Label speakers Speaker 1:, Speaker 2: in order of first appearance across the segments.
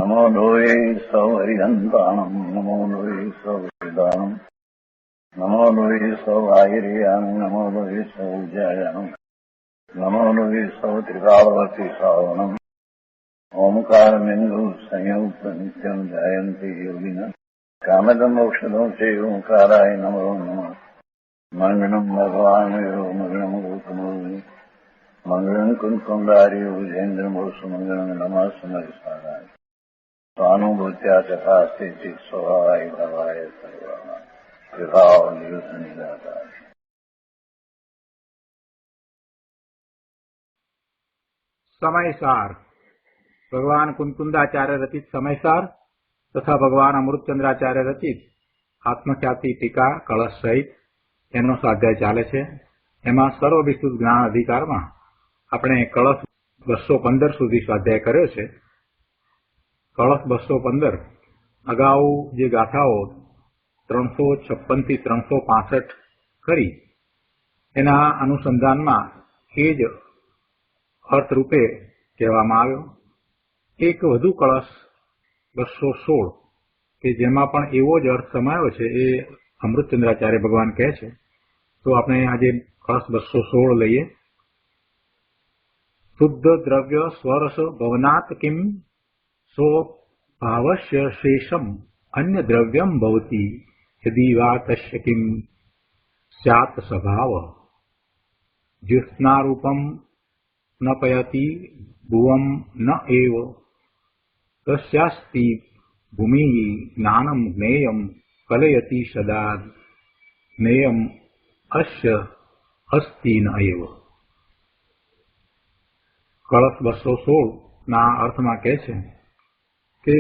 Speaker 1: नमो लोये सौहरिहन्ताणम् नमो लोये सौहृदानम् नमो लोये सौआहिर्यानम् नमो लोये सौज्यायानम् नमो लोये सौत्रिकावती सावनम् ओंकारमिन्दु संयुक्त नित्यम् जायन्ति योगिनः कामदम् औषधम् च ओंकाराय नमो नमः मङ्गलम् भगवान् मङ्गलम् गौतमोऽग्नि मङ्गलम् कुन्कुण्डार्यो विजेन्द्रमोसुमङ्गलम् नमः समरिसाराय स्वानुभूत्या चकास्ते स्वभावाय भवाय सर्वाः कृपावलियुतनिदाता।
Speaker 2: समयसार भगवान कुंकुंदाचार्य रचित समयसार तथा भगवान अमृतचंद्राचार्य रचित आत्मख्याति टीका कलश सहित एमनो स्वाध्याय चाले छे। एमां सर्व विस्तृत ज्ञान अधिकार में આપણે કળશ 215 સુધી સ્વાધ્યાય કર્યો છે। કળશ 215 અગાઉ જે ગાથાઓ 356 થી 365 કરી એના અનુસંધાનમાં એ જ અર્થરૂપે કહેવામાં આવ્યો। એક વધુ કળશ 216 કે જેમાં પણ એવો જ અર્થ સમાયો છે એ અમૃતચંદ્રાચાર્ય ભગવાન કહે છે। તો આપણે આજે કળશ 216 લઈએ। शुद्ध द्रव्य स्वरस भवनात् किम सो भावस्य शेषम अन्य द्रव्यम भवति यदि वा तस्य किम स्यात् स्वभाव ज्योत्स्नारूपम न पयति भुवम न एव तस्यास्ति भूमि ज्ञानम ज्ञेयम कलयति सदा ज्ञेयम अस्य अस्ति न एव। कलश 216 ना अर्थ में कहे छे कि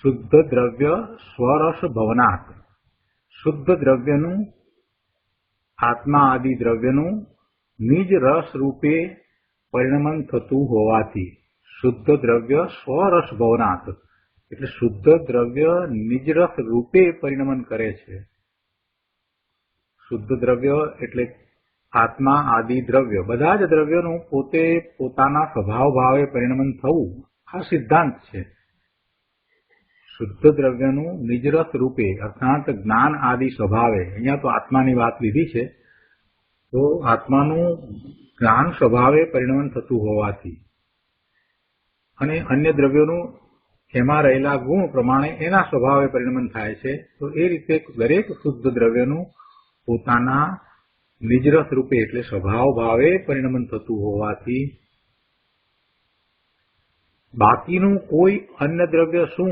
Speaker 2: शुद्ध द्रव्य स्वरस भवनात् शुद्ध द्रव्यनु आत्मा आदि द्रव्यनु निज रस रूपे परिणमन थतुं होवाथी शुद्ध द्रव्य स्वरस भवनात् एटले शुद्ध द्रव्य निज रस रूपे परिणमन करे छे। शुद्ध द्रव्य एटले आत्मा आदि द्रव्य बधा ज द्रव्यों पोते पोताना स्वभाव भावे परिणमन थवुं आ सिद्धांत है। शुद्ध द्रव्यनु निजरस रूपे अर्थात ज्ञान आदि स्वभावे अहींया तो आत्मानी वात लीधी है। तो आत्मानु ज्ञान स्वभावे परिणमन थतुं होवाथी अने अन्य द्रव्यों एमां रहेला गुण प्रमाणे एना स्वभावे परिणमन थाय छे। तो ए रीते दरेक शुद्ध द्रव्यनु पोताना निजरस रूपे एटले स्वभाव भावे परिणमन थतुं होवाथी बाकीनु कोई अन्य द्रव्य शुं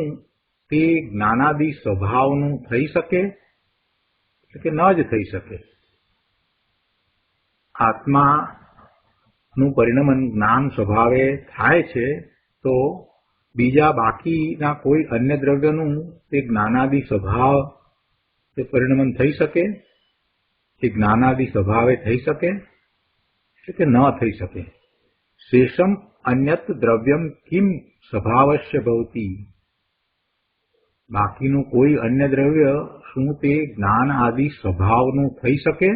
Speaker 2: ते ज्ञानादि स्वभावनु थई शके के न ज थई शके। आत्मानु परिणमन ज्ञान स्वभावे थाय छे तो बीजा बाकीना कोई अन्य द्रव्यनु ते ज्ञानादि स्वभाव ते परिणमन थई शके ज्ञानादि स्वभावे थई सके कि न थई सके। शेषम अन्यत द्रव्यम किम स्वभावस्य भवति बाकीनु कोई अन्य द्रव्य शुं ते ज्ञान आदि स्वभावनु थई सके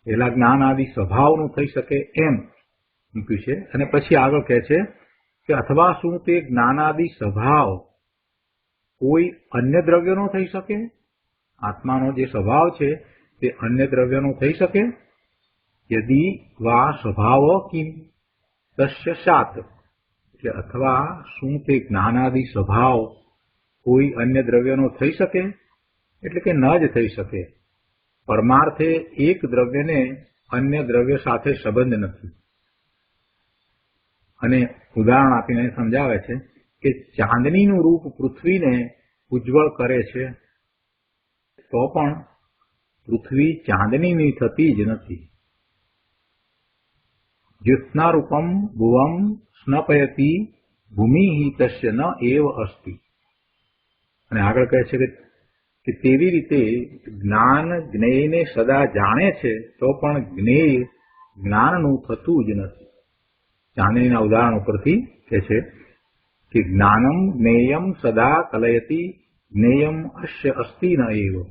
Speaker 2: एला ज्ञान आदि स्वभावनु थई सके एम मूक्युं छे। अने पछी आगळ कहे छे कि अथवा शुं ते ज्ञान आदि स्वभाव कोई अन्य द्रव्यनो थई सके आत्मानो जे स्वभाव छे ते अन्य द्रव्यनो थई सके यदि वा स्वभाव किम तस्य स्यात् अथवा शुं ते ज्ञानादि स्वभाव कोई अन्य द्रव्यनो थई सके एटले के न ज थई सके। परमार्थे एक द्रव्य ने अन्य द्रव्य साथे संबंध नथी। अने उदाहरण आपीने समजावे छे के चांदनीनुं रूप पृथ्वीने उज्जवल करे छे तो पण पृथ्वी चांदनी थती ज नथी। ज्योत्स्ना रूपम भुवम स्नपयति भूमि ही तस्य न एव अस्ति। अने आगळ कहे छे के तेवी रीते ज्ञान ज्ञेयने सदा जाणे छे तो पण ज्ञेय ज्ञाननुं थतुं ज नथी। चांदनीना उदाहरण उपरथी कहे छे कि ज्ञानम ज्ञेयम सदा कलयति ज्ञेयम अस्य अस्ति न एव।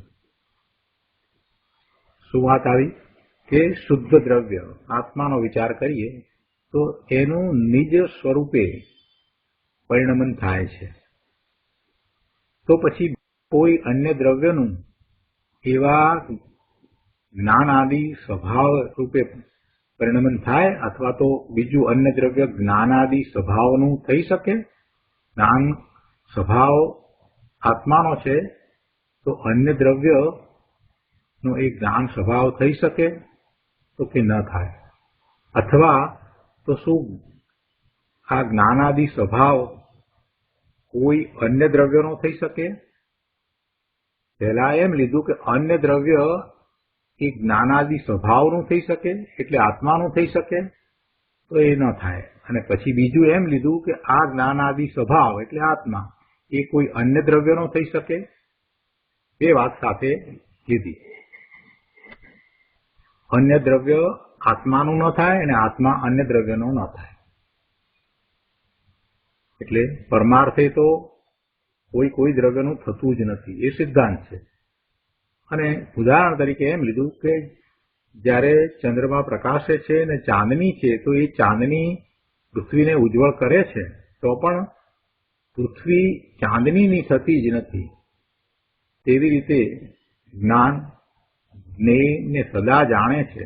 Speaker 2: शुं वात आवी के शुद्ध द्रव्य आत्मानो विचार करिए तो एनु निज स्वरूपे परिणमन थाय छे। તો પછી કોઈ અન્ય દ્રવ્યનું એવા જ્ઞાન આદિ સ્વભાવ રૂપે પરિણમન થાય, અથવા તો બીજું અન્ય દ્રવ્ય જ્ઞાનાદિ સ્વભાવનું થઈ શકે? જ્ઞાન સ્વભાવ આત્માનો છે, તો અન્ય દ્રવ્યનો એ જ્ઞાન સ્વભાવ થઈ શકે? તો કે ન થાય. અથવા તો શું આ જ્ઞાનાદિ સ્વભાવ કોઈ અન્ય દ્રવ્યનો થઈ શકે? પહેલા એમ લીધું કે અન્ય દ્રવ્ય એ જ્ઞાનાદિ સ્વભાવનું થઈ શકે, એટલે આત્માનું થઈ શકે, તો એ ન થાય. અને પછી બીજું એમ લીધું કે આ જ્ઞાનાદિ સ્વભાવ એટલે આત્મા એ કોઈ અન્ય દ્રવ્યનો થઈ શકે. એ વાત સાથે લીધી. અન્ય દ્રવ્ય આત્માનું ન થાય અને આત્મા અન્ય દ્રવ્યનું ન થાય. એટલે પરમાર્થે તો કોઈ દ્રવ્યનું થતું જ નથી, એ સિદ્ધાંત છે. અને ઉદાહરણ તરીકે એમ લીધું કે જ્યારે ચંદ્રમાં પ્રકાશે છે અને ચાંદની છે, તો એ ચાંદની પૃથ્વીને ઉજ્જવળ કરે છે, તો પણ પૃથ્વી ચાંદનીની થતી જ નથી. તેવી રીતે જ્ઞાન જ્ઞેયને સદા જાણે છે,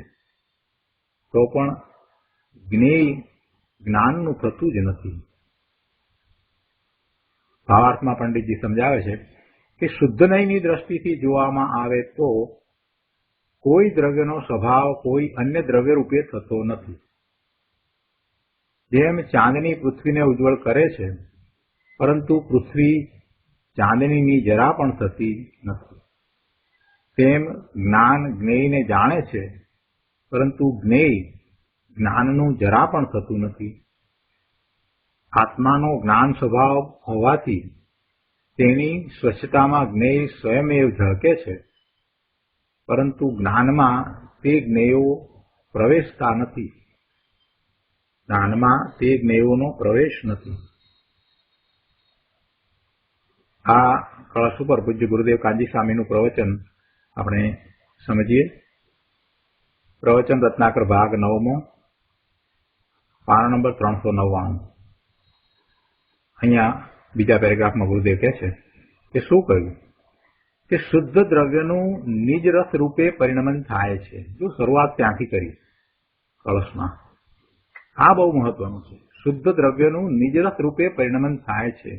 Speaker 2: તો પણ જ્ઞેય જ્ઞાનનું થતું જ નથી. ભાવાર્થમાં પંડિતજી સમજાવે છે કે શુદ્ધ નયની દ્રષ્ટિથી જોવામાં આવે તો કોઈ દ્રવ્યનો સ્વભાવ કોઈ અન્ય દ્રવ્ય રૂપે થતો નથી. જેમ ચાંદની પૃથ્વીને ઉજ્જવળ કરે છે, પરંતુ પૃથ્વી ચાંદનીની જરા પણ થતી નથી, તેમ જ્ઞાન જ્ઞેયને જાણે છે, પરંતુ જ્ઞેય જ્ઞાનનું જરા પણ થતું નથી. આત્માનો જ્ઞાન સ્વભાવ હોવાથી તેની સ્વચ્છતામાં જ્ઞેય સ્વયમેવ ઝળકે છે, પરંતુ જ્ઞાનમાં તે જ્ઞેયો પ્રવેશતા નથી. જ્ઞાનમાં તે જ્ઞેયોનો પ્રવેશ નથી. આ કળશ ઉપર પૂજ્ય ગુરુદેવ કાંજી સ્વામીનું પ્રવચન આપણે સમજીએ. પ્રવચન રત્નાકર ભાગ 9, પાના નંબર 399. અહીંયા બીજા પેરેગ્રાફમાં ગુરુદેવ કહે છે કે શું કહ્યું કે શુદ્ધ દ્રવ્યનું નિજ રસ રૂપે પરિણમન થાય છે. જો શરૂઆત ત્યાંથી કરી કળશમાં, આ બહુ મહત્વનું છે. શુદ્ધ દ્રવ્યનું નિજ રસ રૂપે પરિણમન થાય છે.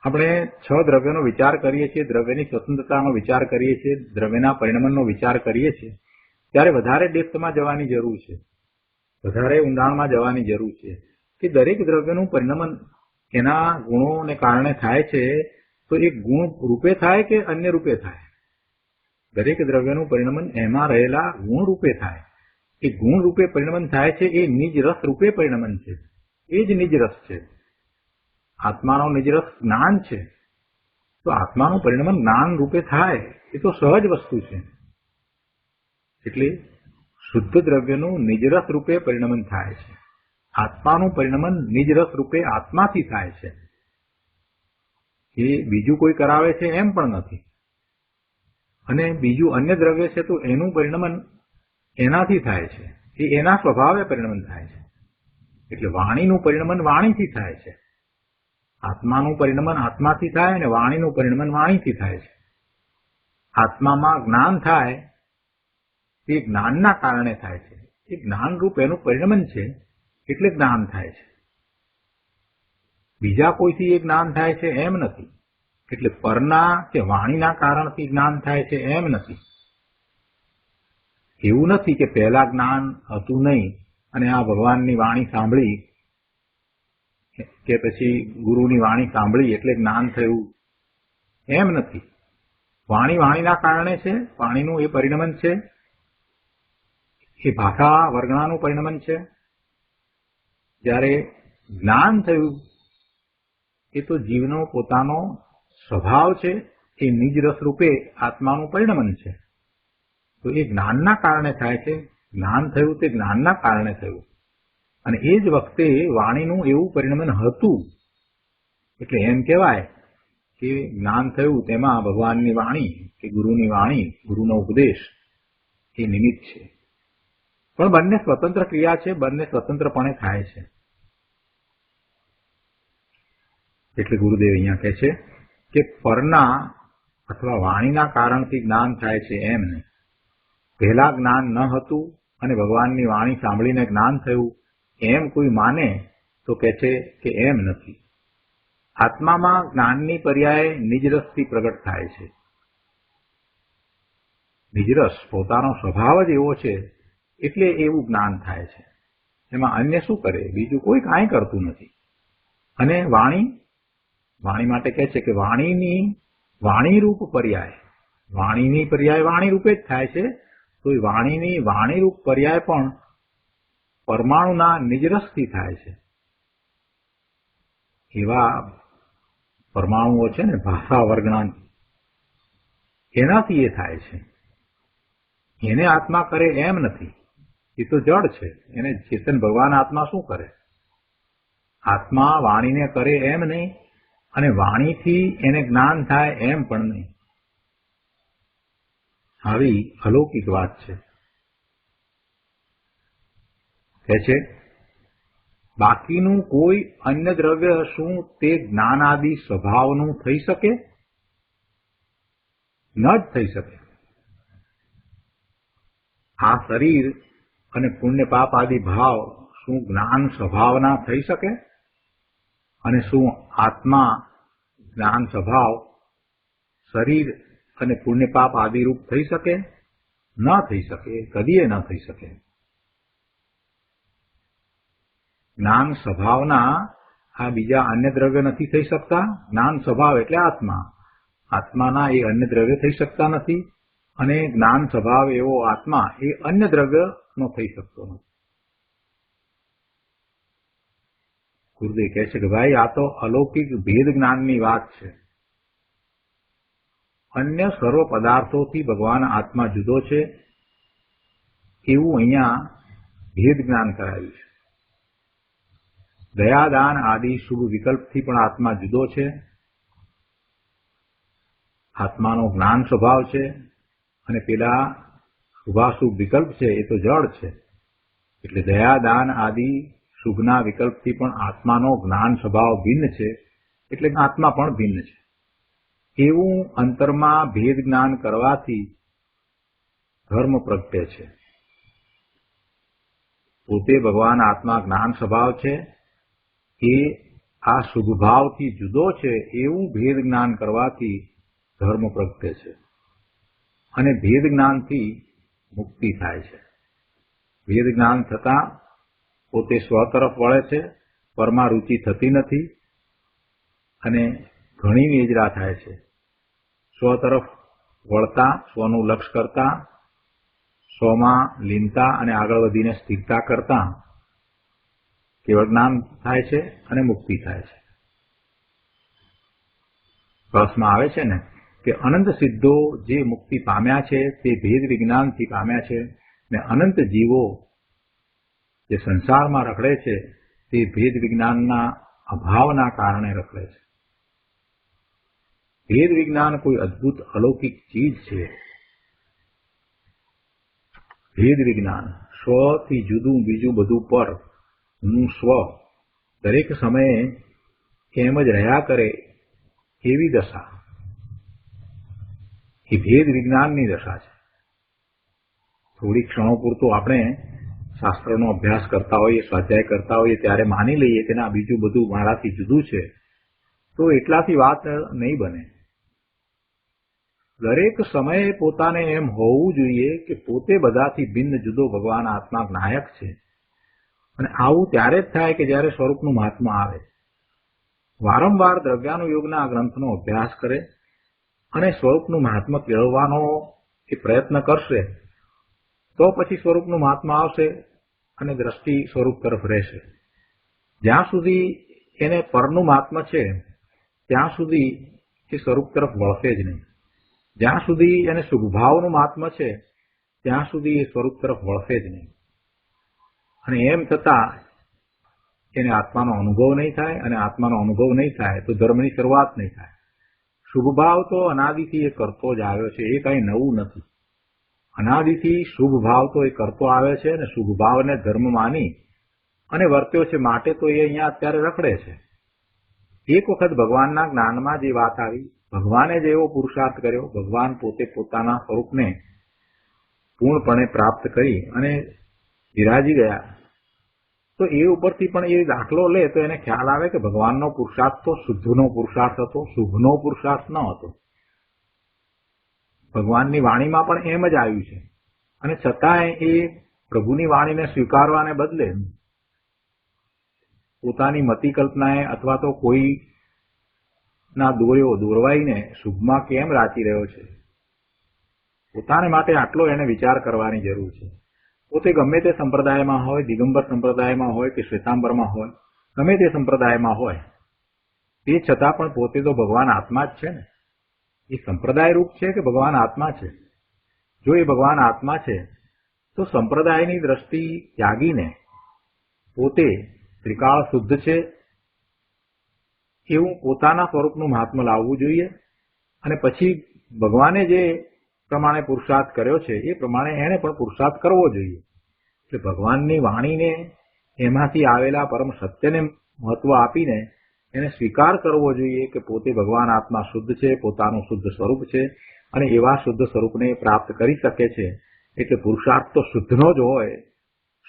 Speaker 2: આપણે 6 દ્રવ્યનો વિચાર કરીએ છીએ, દ્રવ્યની સ્વતંત્રતાનો વિચાર કરીએ છીએ, દ્રવ્યના પરિણમનનો વિચાર કરીએ છીએ, ત્યારે વધારે ડેપ્થમાં જવાની જરૂર છે, વધારે ઊંડાણમાં જવાની જરૂર છે કે દરેક દ્રવ્યનું પરિણમન એના ગુણોને કારણે થાય છે, તો એ ગુણ રૂપે થાય કે અન્ય રૂપે થાય? દરેક દ્રવ્યનું પરિણમન એમાં રહેલા ગુણ રૂપે થાય. એ ગુણ રૂપે પરિણમન થાય છે, એ નિજ રસ રૂપે પરિણમન છે. એ જ નિજ રસ છે. આત્માનો નિજ રસ જ્ઞાન છે, તો આત્માનું પરિણમન જ્ઞાન રૂપે થાય, એ તો સહજ વસ્તુ છે. એટલે શુદ્ધ દ્રવ્યનું નિજ રસ રૂપે પરિણમન થાય છે. આત્માનું પરિણમન નિજ રસ રૂપે આત્માથી થાય છે. એ બીજું કોઈ કરાવે છે એમ પણ નથી. અને બીજું અન્ય દ્રવ્ય છે તો એનું પરિણમન એનાથી થાય છે, એ એના સ્વભાવે પરિણમન થાય છે. એટલે વાણીનું પરિણમન વાણીથી થાય છે, આત્માનું પરિણમન આત્માથી થાય અને વાણીનું પરિણમન વાણીથી થાય છે. આત્મામાં જ્ઞાન થાય તે જ્ઞાનના કારણે થાય છે. એ જ્ઞાનરૂપ એનું પરિણમન છે, એટલે જ્ઞાન થાય છે. બીજા કોઈથી એ જ્ઞાન થાય છે એમ નથી. એટલે પરના કે વાણીના કારણથી જ્ઞાન થાય છે એમ નથી. એવું નથી કે પહેલા જ્ઞાન હતું નહીં અને આ ભગવાનની વાણી સાંભળી કે પછી ગુરુની વાણી સાંભળી એટલે જ્ઞાન થયું, એમ નથી. વાણીના કારણે છે, વાણીનું એ પરિણમન છે, એ ભાષા વર્ગણાનું પરિણમન છે. જ્યારે જ્ઞાન થયું એ તો જીવનો પોતાનો સ્વભાવ છે, એ નિજ રસ રૂપે આત્માનું પરિણમન છે. તો એ જ્ઞાનના કારણે થાય છે. જ્ઞાન થયું તે જ્ઞાનના કારણે થયું. અને એ જ વખતે વાણીનું એવું પરિણમન હતું. એટલે એમ કહેવાય કે જ્ઞાન થયું તેમાં ભગવાનની વાણી કે ગુરુની વાણી, ગુરુનો ઉપદેશ એ નિમિત્ત છે. પણ બંને સ્વતંત્ર ક્રિયા છે, બંને સ્વતંત્રપણે થાય છે. એટલે ગુરુદેવ અહીંયા કહે છે કે પરના અથવા વાણીના કારણથી જ્ઞાન થાય છે એમ નહીં. પહેલા જ્ઞાન ન હતું અને ભગવાનની વાણી સાંભળીને જ્ઞાન થયું એમ કોઈ માને તો કહે છે કે એમ નથી. આત્મામાં જ્ઞાનની પર્યાય નિજરસથી પ્રગટ થાય છે. નિજરસ પોતાનો સ્વભાવ જ એવો છે એટલે એવું જ્ઞાન થાય છે. એમાં અન્ય શું કરે? બીજું કોઈ કાંઈ કરતું નથી. અને વાણી માટે કહે છે કે વાણીરૂપ પર્યાય, વાણીની પર્યાય વાણી રૂપે જ થાય છે. તો એ વાણીની વાણીરૂપ પર્યાય પણ પરમાણુના નિજરસથી થાય છે. એવા પરમાણુઓ છે ને ભાષા વર્ગના, એનાથી એ થાય છે. એને આત્મા કરે એમ નથી. એ તો જડ છે. એને ચેતન ભગવાન આત્મા શું કરે? આત્મા વાણીને કરે એમ નહીં અને વાણીથી એને જ્ઞાન થાય એમ પણ નહીં. આવી અલૌકિક વાત છે. કહે છે બાકીનું કોઈ અન્ય દ્રવ્ય શું તે જ્ઞાનાદિ સ્વભાવનું થઈ શકે? ન જ થઈ શકે. આ શરીર અને પુણ્ય પાપ આદિ ભાવ શું જ્ઞાન સ્વભાવના થઈ શકે? અને શું આત્મા જ્ઞાન સ્વભાવ શરીર અને પુણ્ય પાપ આદિરૂપ થઈ શકે? ન થઈ શકે. કદીએ ન થઈ શકે. જ્ઞાન સ્વભાવના આ બીજા અન્ય દ્રવ્ય નથી થઈ શકતા. જ્ઞાન સ્વભાવ એટલે આત્મા. આત્માના એ અન્ય દ્રવ્ય થઈ શકતા નથી અને જ્ઞાન સ્વભાવ એવો આત્મા એ અન્ય દ્રવ્યનો થઈ શકતો નથી. ગુરુદેવ કહે છે કે ભાઈ આ તો અલૌકિક ભેદ જ્ઞાનની વાત છે. અન્ય સર્વ પદાર્થોથી ભગવાન આત્મા જુદો છે એવું અહીંયા ભેદ જ્ઞાન કરાયું છે. દયાદાન આદિ શુભ વિકલ્પથી પણ આત્મા જુદો છે. આત્માનો જ્ઞાન સ્વભાવ છે અને પેલા શુભાશુભ વિકલ્પ છે એ તો જડ છે. એટલે દયાદાન આદિ શુભના વિકલ્પથી પણ આત્માનો જ્ઞાન સ્વભાવ ભિન્ન છે. એટલે આત્મા પણ ભિન્ન છે. એવું અંતરમાં ભેદ જ્ઞાન કરવાથી ધર્મ પ્રગટે છે. પોતે ભગવાન આત્મા જ્ઞાન સ્વભાવ છે એ આ શુભભાવથી જુદો છે એવું ભેદ જ્ઞાન કરવાથી ધર્મ પ્રગટે છે. અને ભેદ જ્ઞાનથી મુક્તિ થાય છે. ભેદ જ્ઞાન થતાં પોતે સ્વ તરફ વળે છે. પરમાં રુચિ થતી નથી અને ઘણી નિજરા થાય છે. સ્વ તરફ વળતા, સ્વનું લક્ષ્ય કરતા, સ્વમાં લીનતા અને આગળ વધીને સ્થિરતા કરતા કેવળ જ્ઞાન થાય છે અને મુક્તિ થાય છે. પ્રશ્નમાં આવે છે ને કે અનંત સિદ્ધો જે મુક્તિ પામ્યા છે તે ભેદ વિજ્ઞાનથી પામ્યા છે ને અનંત જીવો જે સંસારમાં રખડે છે તે ભેદ વિજ્ઞાનના અભાવના કારણે રખડે છે. ભેદ વિજ્ઞાન કોઈ અદ્ભુત અલૌકિક ચીજ છે. ભેદ વિજ્ઞાન સ્વથી જુદું બીજું બધું પર હું સ્વ દરેક સમયે એમ જ રહ્યા કરે એવી દશા એ ભેદ વિજ્ઞાનની દશા છે. થોડી ક્ષણો પૂરતું આપણે શાસ્ત્રનો અભ્યાસ કરતા હોઈએ, સ્વાધ્યાય કરતા હોઈએ ત્યારે માની લઈએ કે ના બીજું બધું મારાથી જુદું છે, તો એટલાથી વાત નહીં બને. દરેક સમયે પોતાને એમ હોવું જોઈએ કે પોતે બધાથી ભિન્ન જુદો ભગવાન આત્મા નાયક છે. અને આવું ત્યારે જ થાય કે જ્યારે સ્વરૂપનું મહાત્મા આવે. વારંવાર દ્રવ્યાનુયોગના ગ્રંથનો અભ્યાસ કરે અને સ્વરૂપનું મહાત્મા કેળવવાનો એ પ્રયત્ન કરશે તો પછી સ્વરૂપનું મહાત્મા આવશે અને દ્રષ્ટિ સ્વરૂપ તરફ રહેશે. જ્યાં સુધી એને પરનું મહાત્મા છે ત્યાં સુધી એ સ્વરૂપ તરફ વળશે જ નહીં. જ્યાં સુધી એને સુખભાવનું મહાત્મા છે ત્યાં સુધી એ સ્વરૂપ તરફ વળશે જ નહીં. અને એમ થતાં એને આત્માનો અનુભવ નહીં થાય અને આત્માનો અનુભવ નહીં થાય તો ધર્મની શરૂઆત નહીં થાય. શુભભાવ તો અનાદિથી એ કરતો જ આવ્યો છે. એ કંઈ નવું નથી. અનાદિથી શુભ ભાવ તો એ કરતો આવે છે અને શુભ ભાવને ધર્મ માની અને વર્ત્યો છે માટે તો એ અહીંયા અત્યારે રખડે છે. એક વખત ભગવાનના જ્ઞાનમાં જે વાત આવી, ભગવાને જે એવો પુરુષાર્થ કર્યો, ભગવાન પોતે પોતાના સ્વરૂપને પૂર્ણપણે પ્રાપ્ત કરી અને વિરાજી ગયા, તો એ ઉપરથી પણ એ દાખલો લે તો એને ખ્યાલ આવે કે ભગવાનનો પુરુષાર્થ તો શુદ્ધનો પુરુષાર્થ હતો, શુભનો પુરુષાર્થ ન હતો. ભગવાનની વાણીમાં પણ એમ જ આવ્યું છે, અને છતાંય એ પ્રભુની વાણીને સ્વીકારવાને બદલે પોતાની મતિ કલ્પનાએ અથવા તો કોઈના દોરવાઈને શુભમાં કેમ રાચી રહ્યો છે. પોતાને માટે આટલો એને વિચાર કરવાની જરૂર છે. પોતે ગમે તે સંપ્રદાયમાં હોય, દિગંબર સંપ્રદાયમાં હોય કે શ્વેતાંબરમાં હોય, ગમે તે સંપ્રદાયમાં હોય, તે છતાં પણ પોતે તો ભગવાન આત્મા જ છે ને. એ સંપ્રદાય રૂપ છે કે ભગવાન આત્મા છે? જો એ ભગવાન આત્મા છે તો સંપ્રદાયની દ્રષ્ટિ ત્યાગીને પોતે ત્રિકાળ શુદ્ધ છે એવું પોતાના સ્વરૂપનું મહાત્મ્ય લાવવું જોઈએ, અને પછી ભગવાને જે પ્રમાણે પુરુષાર્થ કર્યો છે એ પ્રમાણે એને પણ પુરુષાર્થ કરવો જોઈએ. એટલે ભગવાનની વાણીને, એમાંથી આવેલા પરમ સત્યને મહત્વ આપીને એને સ્વીકાર કરવો જોઈએ કે પોતે ભગવાન આત્મા શુદ્ધ છે, પોતાનું શુદ્ધ સ્વરૂપ છે, અને એવા શુદ્ધ સ્વરૂપને પ્રાપ્ત કરી શકે છે. એટલે પુરુષાર્થ તો શુદ્ધનો જ હોય,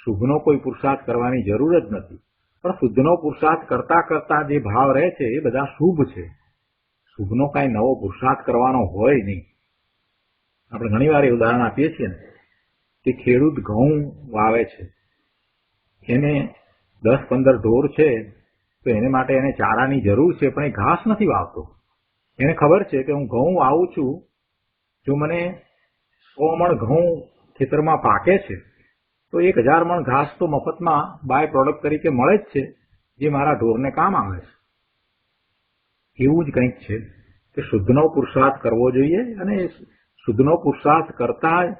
Speaker 2: શુભનો કોઈ પુરુષાર્થ કરવાની જરૂર જ નથી. પણ શુદ્ધનો પુરુષાર્થ કરતા કરતા જે ભાવ રહે છે એ બધા શુભ છે. શુભનો કાંઈ નવો પુરુષાર્થ કરવાનો હોય નહીં. આપણે ઘણી વાર એ ઉદાહરણ આપીએ છીએ ને કે ખેડૂત ઘઉં વાવે છે, એને 10-15 ઢોર છે તો એને માટે એને ચારાની જરૂર છે, પણ એ ઘાસ નથી વાવતો. એને ખબર છે કે હું ઘઉં વાવું છું, જો મને 100 મણ ઘઉં ખેતરમાં પાકે છે તો 1000 મણ ઘાસ તો મફતમાં બાય પ્રોડક્ટ તરીકે મળે જ છે, જે મારા ઢોરને કામ આવે છે. એવું જ કંઈક છે કે શુદ્ધનો પુરુષાર્થ કરવો જોઈએ, અને શુદ્ધનો પુરુષાર્થ કરતા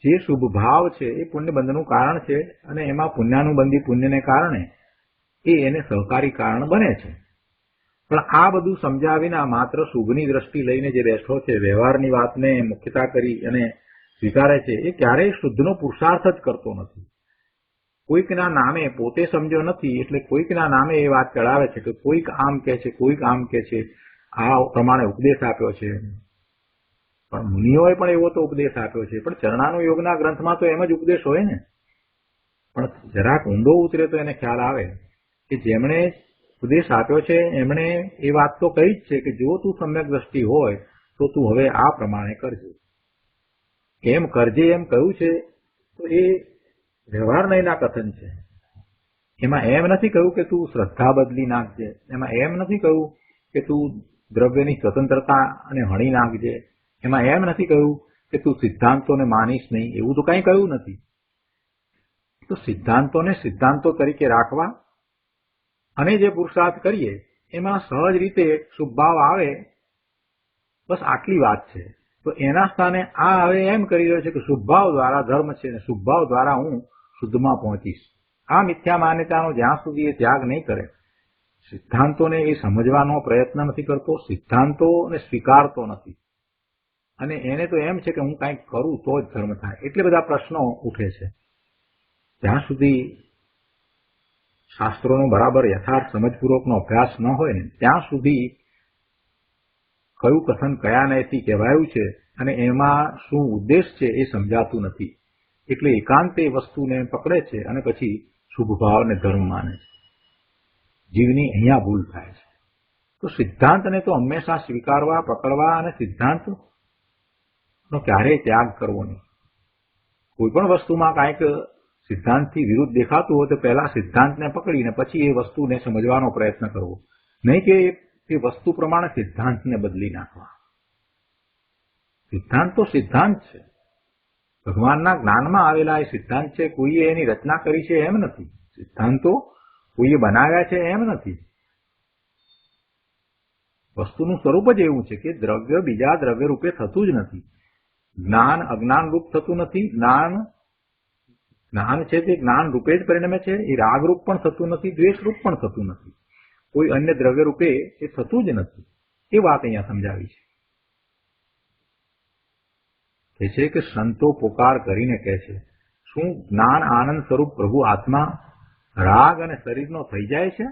Speaker 2: જે શુભ ભાવ છે એ પુણ્યબંધનું કારણ છે, અને એમાં પુણ્યાનુબંધી પુણ્યને કારણે એ એને સહકારી કારણ બને છે. પણ આ બધું સમજ્યા વિના માત્ર શુભની દ્રષ્ટિ લઈને જે બેઠો છે, વ્યવહારની વાતને મુખ્યતા કરી અને સ્વીકારે છે, એ ક્યારેય શુદ્ધનો પુરુષાર્થ જ કરતો નથી. કોઈકના નામે પોતે સમજ્યો નથી એટલે કોઈકના નામે એ વાત ચડાવે છે કે કોઈક આમ કહે છે, કોઈક આમ કહે છે, આ પ્રમાણે ઉપદેશ આપ્યો છે. પણ મુનિઓએ પણ એવો તો ઉપદેશ આપ્યો છે, પણ ચરણાનું યોગના ગ્રંથમાં તો એમ જ ઉપદેશ હોય ને. પણ જરાક ઊંડો ઉતરે તો એને ખ્યાલ આવે કે જેમણે ઉપદેશ આપ્યો છે એમણે એ વાત તો કહી જ છે કે જો તું સમ્યક દ્રષ્ટિ હોય તો તું હવે આ પ્રમાણે કરજે. એમ કરજે એમ કહ્યું છે તો એ વ્યવહાર નહીંના કથન છે. એમાં એમ નથી કહ્યું કે તું શ્રદ્ધા બદલી નાખજે, એમાં એમ નથી કહ્યું કે તું દ્રવ્યની સ્વતંત્રતા અને હણી નાખજે, એમાં એમ નથી કહ્યું કે તું સિદ્ધાંતોને માનીશ નહીં, એવું તો કંઈ કહ્યું નથી. તો સિદ્ધાંતોને સિદ્ધાંતો તરીકે રાખવા અને જે પુરુષાર્થ કરીએ એમાં સહજ રીતે શુભભાવ આવે, બસ આટલી વાત છે. તો એના સ્થાને આ હવે એમ કરી રહ્યો છે કે શુભભાવ દ્વારા ધર્મ છે ને શુભભાવ દ્વારા હું શુદ્ધમાં પહોંચીશ. આ મિથ્યા માન્યતાનો જ્યાં સુધી એ ત્યાગ નહીં કરે, સિદ્ધાંતોને એ સમજવાનો પ્રયત્ન નથી કરતો, સિદ્ધાંતોને સ્વીકારતો નથી, અને એને તો એમ છે કે હું કંઈક કરું તો જ ધર્મ થાય. એટલે બધા પ્રશ્નો ઉઠે છે. જ્યાં સુધી શાસ્ત્રોનો બરાબર યથાર્થ સમજપૂર્વકનો અભ્યાસ ન હોય ને ત્યાં સુધી કયું કથન કયા નયથી કહેવાયું છે અને એમાં શું ઉદ્દેશ છે એ સમજાતું નથી. એટલે એકાંતે વસ્તુને પકડે છે અને પછી શુભ ભાવને ધર્મ માને છે. જીવની અહીંયા ભૂલ થાય છે. તો સિદ્ધાંતને તો હંમેશા સ્વીકારવા, પકડવા અને સિદ્ધાંતનો ક્યારેય ત્યાગ કરવો નહીં. કોઈ પણ વસ્તુમાં કાંઈક સિદ્ધાંતથી વિરુદ્ધ દેખાતું હોય તો પહેલા સિદ્ધાંતને પકડીને પછી એ વસ્તુને સમજવાનો પ્રયત્ન કરવો, નહીં કે એ વસ્તુ પ્રમાણે સિદ્ધાંતને બદલી નાખવા. સિદ્ધાંત તો સિદ્ધાંત છે. ભગવાનના જ્ઞાનમાં આવેલા એ સિદ્ધાંત છે. કોઈએ એની રચના કરી છે એમ નથી. સિદ્ધાંતો કોઈએ બનાવ્યા છે એમ નથી. વસ્તુનું સ્વરૂપ જ એવું છે કે દ્રવ્ય બીજા દ્રવ્ય રૂપે થતું જ નથી. જ્ઞાન અજ્ઞાન રૂપ થતું નથી. જ્ઞાન છે તે જ્ઞાન રૂપે જ પરિણમે છે. એ રાગ રૂપ પણ થતું નથી, દ્વેષ રૂપ પણ થતું નથી. કોઈ અન્ય દ્રવ્ય રૂપે એ થતું જ નથી. એ વાત અહીંયા સમજાવી છે. છે કે સંતો પોકાર કરીને કહે છે, શું જ્ઞાન આનંદ સ્વરૂપ પ્રભુ આત્મા રાગ અને શરીરનો થઈ જાય છે?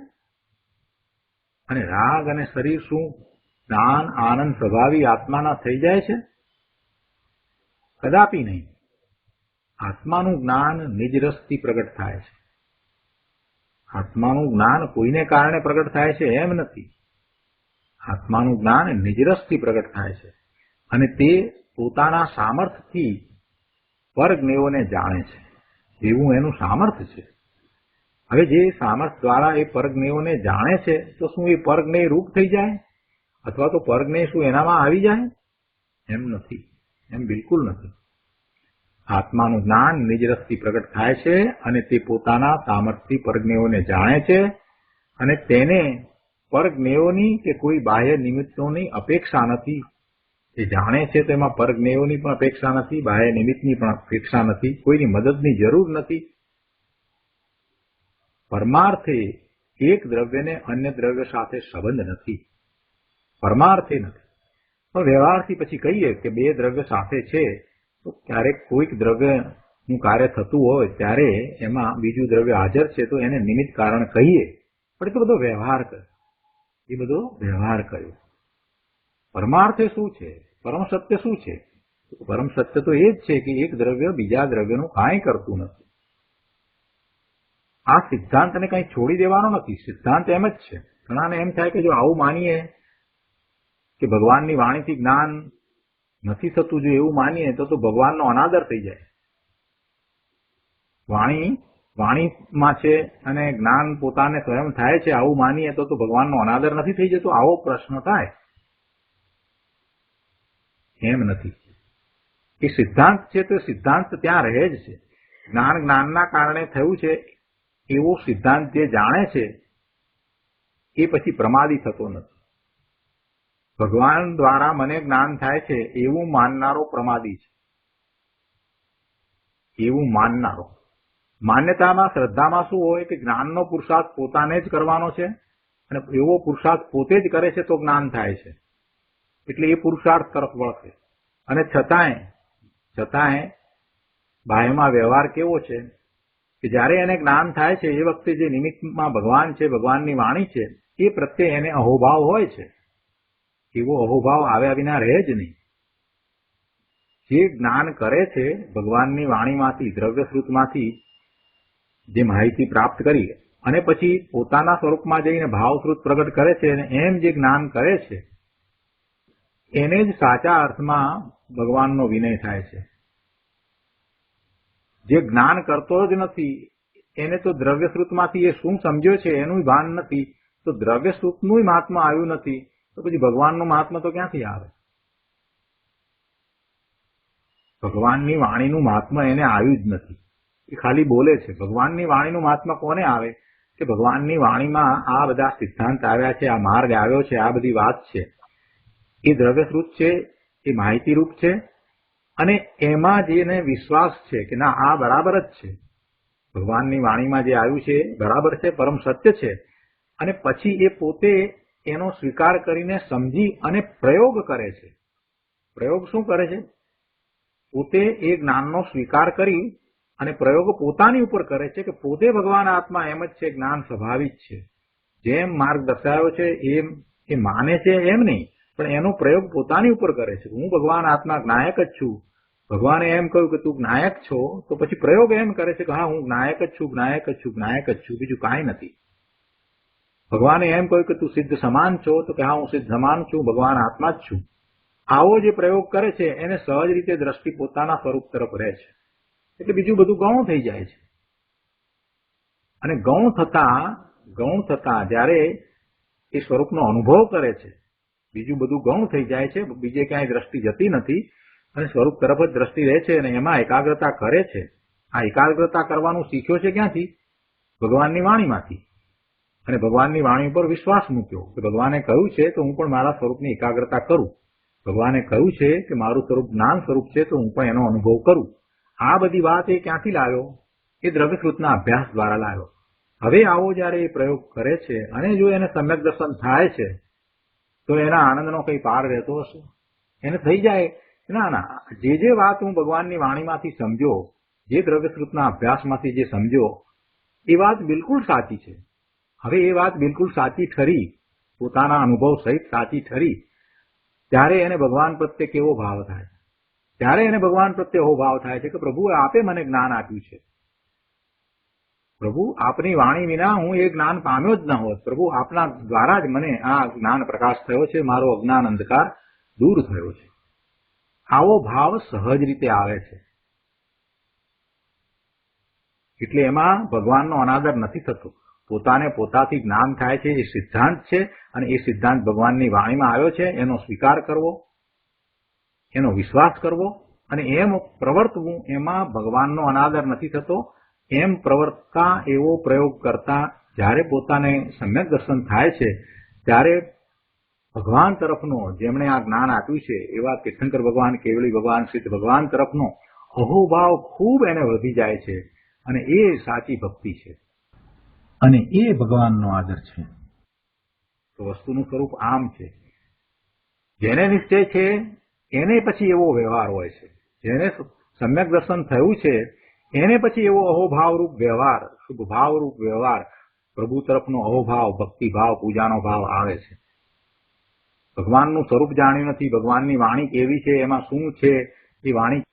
Speaker 2: અને રાગ અને શરીર શું જ્ઞાન આનંદ સ્વભાવી આત્માના થઈ જાય છે? કદાપી નહીં. આત્માનું જ્ઞાન નિજરસથી પ્રગટ થાય છે. આત્માનું જ્ઞાન કોઈને કારણે પ્રગટ થાય છે એમ નથી. આત્માનું જ્ઞાન નિજરસથી પ્રગટ થાય છે અને તે પોતાના સામર્થ્યથી પરજ્ઞેયોને જાણે છે. એવું એનું સામર્થ્ય છે. હવે જે સામર્થ્ય દ્વારા એ પરજ્ઞેયોને જાણે છે તો શું એ પરજ્ઞેય રૂપ થઈ જાય અથવા તો પરજ્ઞેય શું એનામાં આવી જાય? એમ નથી. એમ બિલકુલ નથી. આત્માનું જ્ઞાન નિજરસથી પ્રગટ થાય છે અને તે પોતાના સામર્થ્યથી પરજ્ઞેયોને જાણે છે અને તેને પરજ્ઞેયોની કે કોઈ બાહ્ય નિમિત્તોની અપેક્ષા નથી. એ જાણે છે તો એમાં પરજ્ઞેયોની પણ અપેક્ષા નથી, બાહ્ય નિમિત્તની પણ અપેક્ષા નથી, કોઈની મદદની જરૂર નથી. પરમાર્થે એક દ્રવ્યને અન્ય દ્રવ્ય સાથે સંબંધ નથી. પરમાર્થે નથી. પણ વ્યવહારથી પછી કહીએ કે બે દ્રવ્ય સાથે છે તો ક્યારેક કોઈક દ્રવ્યનું કાર્ય થતું હોય ત્યારે એમાં બીજું દ્રવ્ય હાજર છે તો એને નિમિત્ત કારણ કહીએ. પણ એ તો બધો વ્યવહાર કર્યો. એ બધો વ્યવહાર કર્યો. પરમાર્થે શું છે? પરમ સત્ય શું છે? પરમ સત્ય તો એ જ છે કે એક દ્રવ્ય બીજા દ્રવ્યનું કાંઈ કરતું નથી. આ સિદ્ધાંતને કંઈ છોડી દેવાનો નથી. સિદ્ધાંત એમ જ છે. ઘણાને એમ થાય કે જો આવું માનીએ કે ભગવાનની વાણીથી જ્ઞાન નથી થતું, જો એવું માનીએ તો ભગવાનનો અનાદર થઈ જાય. વાણીમાં છે અને જ્ઞાન પોતાને સ્વયં થાય છે આવું માનીએ તો ભગવાનનો અનાદર નથી થઈ જતો? આવો પ્રશ્ન થાય. એમ નથી. એ સિદ્ધાંત છે તો સિદ્ધાંત ત્યાં રહે જ છે. જ્ઞાનના કારણે થયું છે એવો સિદ્ધાંત જે જાણે છે એ પછી પ્રમાદી થતો નથી. ભગવાન દ્વારા મને જ્ઞાન થાય છે એવું માનનારો પ્રમાદી છે. એવું માનનારો. માન્યતામાં શ્રદ્ધામાં શું હોય કે જ્ઞાનનો પુરુષાર્થ પોતાને જ કરવાનો છે અને એવો પુરુષાર્થ પોતે જ કરે છે તો જ્ઞાન થાય છે એટલે એ પુરુષાર્થ તરફ વળશે. અને છતાંય બાહ્યમાં વ્યવહાર કેવો છે કે જ્યારે એને જ્ઞાન થાય છે એ વખતે જે નિમિત્તમાં ભગવાન છે, ભગવાનની વાણી છે, એ પ્રત્યે એને અહોભાવ હોય છે. એવો અહોભાવ આવ્યા વિના રહે જ નહીં. જે જ્ઞાન કરે છે ભગવાનની વાણીમાંથી, દ્રવ્યશ્રુતમાંથી જે માહિતી પ્રાપ્ત કરી અને પછી પોતાના સ્વરૂપમાં જઈને ભાવશ્રુત પ્રગટ કરે છે અને એમ જે જ્ઞાન કરે છે એને જ સાચા અર્થમાં ભગવાનનો વિનય થાય છે. જે જ્ઞાન કરતો જ નથી એને તો દ્રવ્યશ્રુતમાંથી એ શું સમજ્યો છે એનું ભાન નથી, તો દ્રવ્યશ્રુતનું મહાત્મા આવ્યું નથી તો પછી ભગવાનનું મહાત્મા તો ક્યાંથી આવે? ભગવાનની વાણીનું મહાત્મા એને આવ્યું જ નથી. એ ખાલી બોલે છે. ભગવાનની વાણીનું મહાત્મા કોને આવે કે ભગવાનની વાણીમાં આ બધા સિદ્ધાંત આવ્યા છે, આ માર્ગ આવ્યો છે, આ બધી વાત છે, એ દ્રવ્યશ્રુત છે, એ માહિતીરૂપ છે અને એમાં જેને વિશ્વાસ છે કે ના આ બરાબર જ છે, ભગવાનની વાણીમાં જે આવ્યું છે બરાબર છે, પરમ સત્ય છે, અને પછી એ પોતે એનો સ્વીકાર કરીને સમજી અને પ્રયોગ કરે છે. પ્રયોગ શું કરે છે? પોતે એ જ્ઞાનનો સ્વીકાર કરી અને પ્રયોગ પોતાની ઉપર કરે છે કે પોતે ભગવાન આત્મા એમ જ છે, જ્ઞાન સ્વાભાવિક છે. જેમ માર્ગ દર્શાવ્યો છે એમ એ માને છે એમ નહીં, પણ એનો પ્રયોગ પોતાની ઉપર કરે છે. હું ભગવાન આત્મા જ્ઞાયક જ છું. ભગવાને એમ કહ્યું કે તું જ્ઞાયક છો તો પછી પ્રયોગ એમ કરે છે કે હા હું જ્ઞાયક જ છું, જ્ઞાયક જ છું, જ્ઞાયક જ છું, બીજું કાંઈ નથી. ભગવાને એમ કહ્યું કે તું સિદ્ધ સમાન છો તો કે હા હું સિદ્ધ સમાન છું, ભગવાન આત્મા જ છું. આવો જે પ્રયોગ કરે છે એને સહજ રીતે દ્રષ્ટિ પોતાના સ્વરૂપ તરફ રહે છે એટલે બીજું બધું ગૌણ થઈ જાય છે. અને ગૌણ થતા જ્યારે એ સ્વરૂપનો અનુભવ કરે છે બીજું બધું ગૌણ થઈ જાય છે, બીજે ક્યાંય દ્રષ્ટિ જતી નથી અને સ્વરૂપ તરફ જ દ્રષ્ટિ રહે છે અને એમાં એકાગ્રતા કરે છે. આ એકાગ્રતા કરવાનું શીખ્યો છે ક્યાંથી? ભગવાનની વાણીમાંથી. અને ભગવાનની વાણી ઉપર વિશ્વાસ મૂક્યો કે ભગવાને કહ્યું છે તો હું પણ મારા સ્વરૂપની એકાગ્રતા કરું. ભગવાને કહ્યું છે કે મારું સ્વરૂપ જ્ઞાન સ્વરૂપ છે તો હું પણ એનો અનુભવ કરું. આ બધી વાત એ ક્યાંથી લાવ્યો? એ દ્રવ્યશ્રુતના અભ્યાસ દ્વારા લાવ્યો. હવે આવો જયારે એ પ્રયોગ કરે છે અને જો એને સમ્યક દર્શન થાય છે તો એના આનંદનો કઈ પાર રહેતો હશે? એને થઈ જાય ના જે વાત હું ભગવાનની વાણીમાંથી સમજ્યો, જે દ્રવ્યશ્રુતના અભ્યાસમાંથી જે સમજ્યો એ વાત બિલકુલ સાચી છે. હવે એ વાત બિલકુલ સાચી ઠરી પોતાના અનુભવ સહિત સાચી ઠરી, ત્યારે એને ભગવાન પ્રત્યે કેવો ભાવ થાય? ત્યારે એને ભગવાન પ્રત્યે એવો ભાવ થાય છે કે પ્રભુ આપે મને જ્ઞાન આપ્યું છે. પ્રભુ આપની વાણી વિના હું એ જ્ઞાન પામ્યો જ ન હોત. પ્રભુ આપના દ્વારા જ મને આ જ્ઞાન પ્રકાશ થયો છે, મારો અજ્ઞાન અંધકાર દૂર થયો છે. આવો ભાવ સહજ રીતે આવે છે. એટલે એમાં ભગવાનનો અનાદર નથી થતો. પોતાને પોતાથી જ્ઞાન થાય છે એ સિદ્ધાંત છે, અને એ સિદ્ધાંત ભગવાનની વાણીમાં આવ્યો છે. એનો સ્વીકાર કરવો, એનો વિશ્વાસ કરવો અને એમ પ્રવર્તવું, એમાં ભગવાનનો અનાદર નથી થતો. એમ પ્રવર્તતા, એવો પ્રયોગ કરતા જ્યારે પોતાને સમ્યક દર્શન થાય છે, ત્યારે ભગવાન તરફનો, જેમણે આ જ્ઞાન આપ્યું છે એવા તીર્થંકર ભગવાન, કેવળી ભગવાન, સિદ્ધ ભગવાન તરફનો અહોભાવ ખૂબ એને વધી જાય છે, અને એ સાચી ભક્તિ છે, અને એ ભગવાનનો આદર છે. તો વસ્તુનું સ્વરૂપ આમ છે. જેને નિશ્ચય છે એને પછી એવો વ્યવહાર હોય છે. જેને સમ્યક દર્શન થયું છે એને પછી એવો અહોભાવરૂપ વ્યવહાર, શુભ ભાવરૂપ વ્યવહાર, પ્રભુ તરફનો અહોભાવ, ભક્તિભાવ, પૂજાનો ભાવ આવે છે. ભગવાનનું સ્વરૂપ જાણ્યું નથી, ભગવાનની વાણી કેવી છે, એમાં શું છે, એ વાણી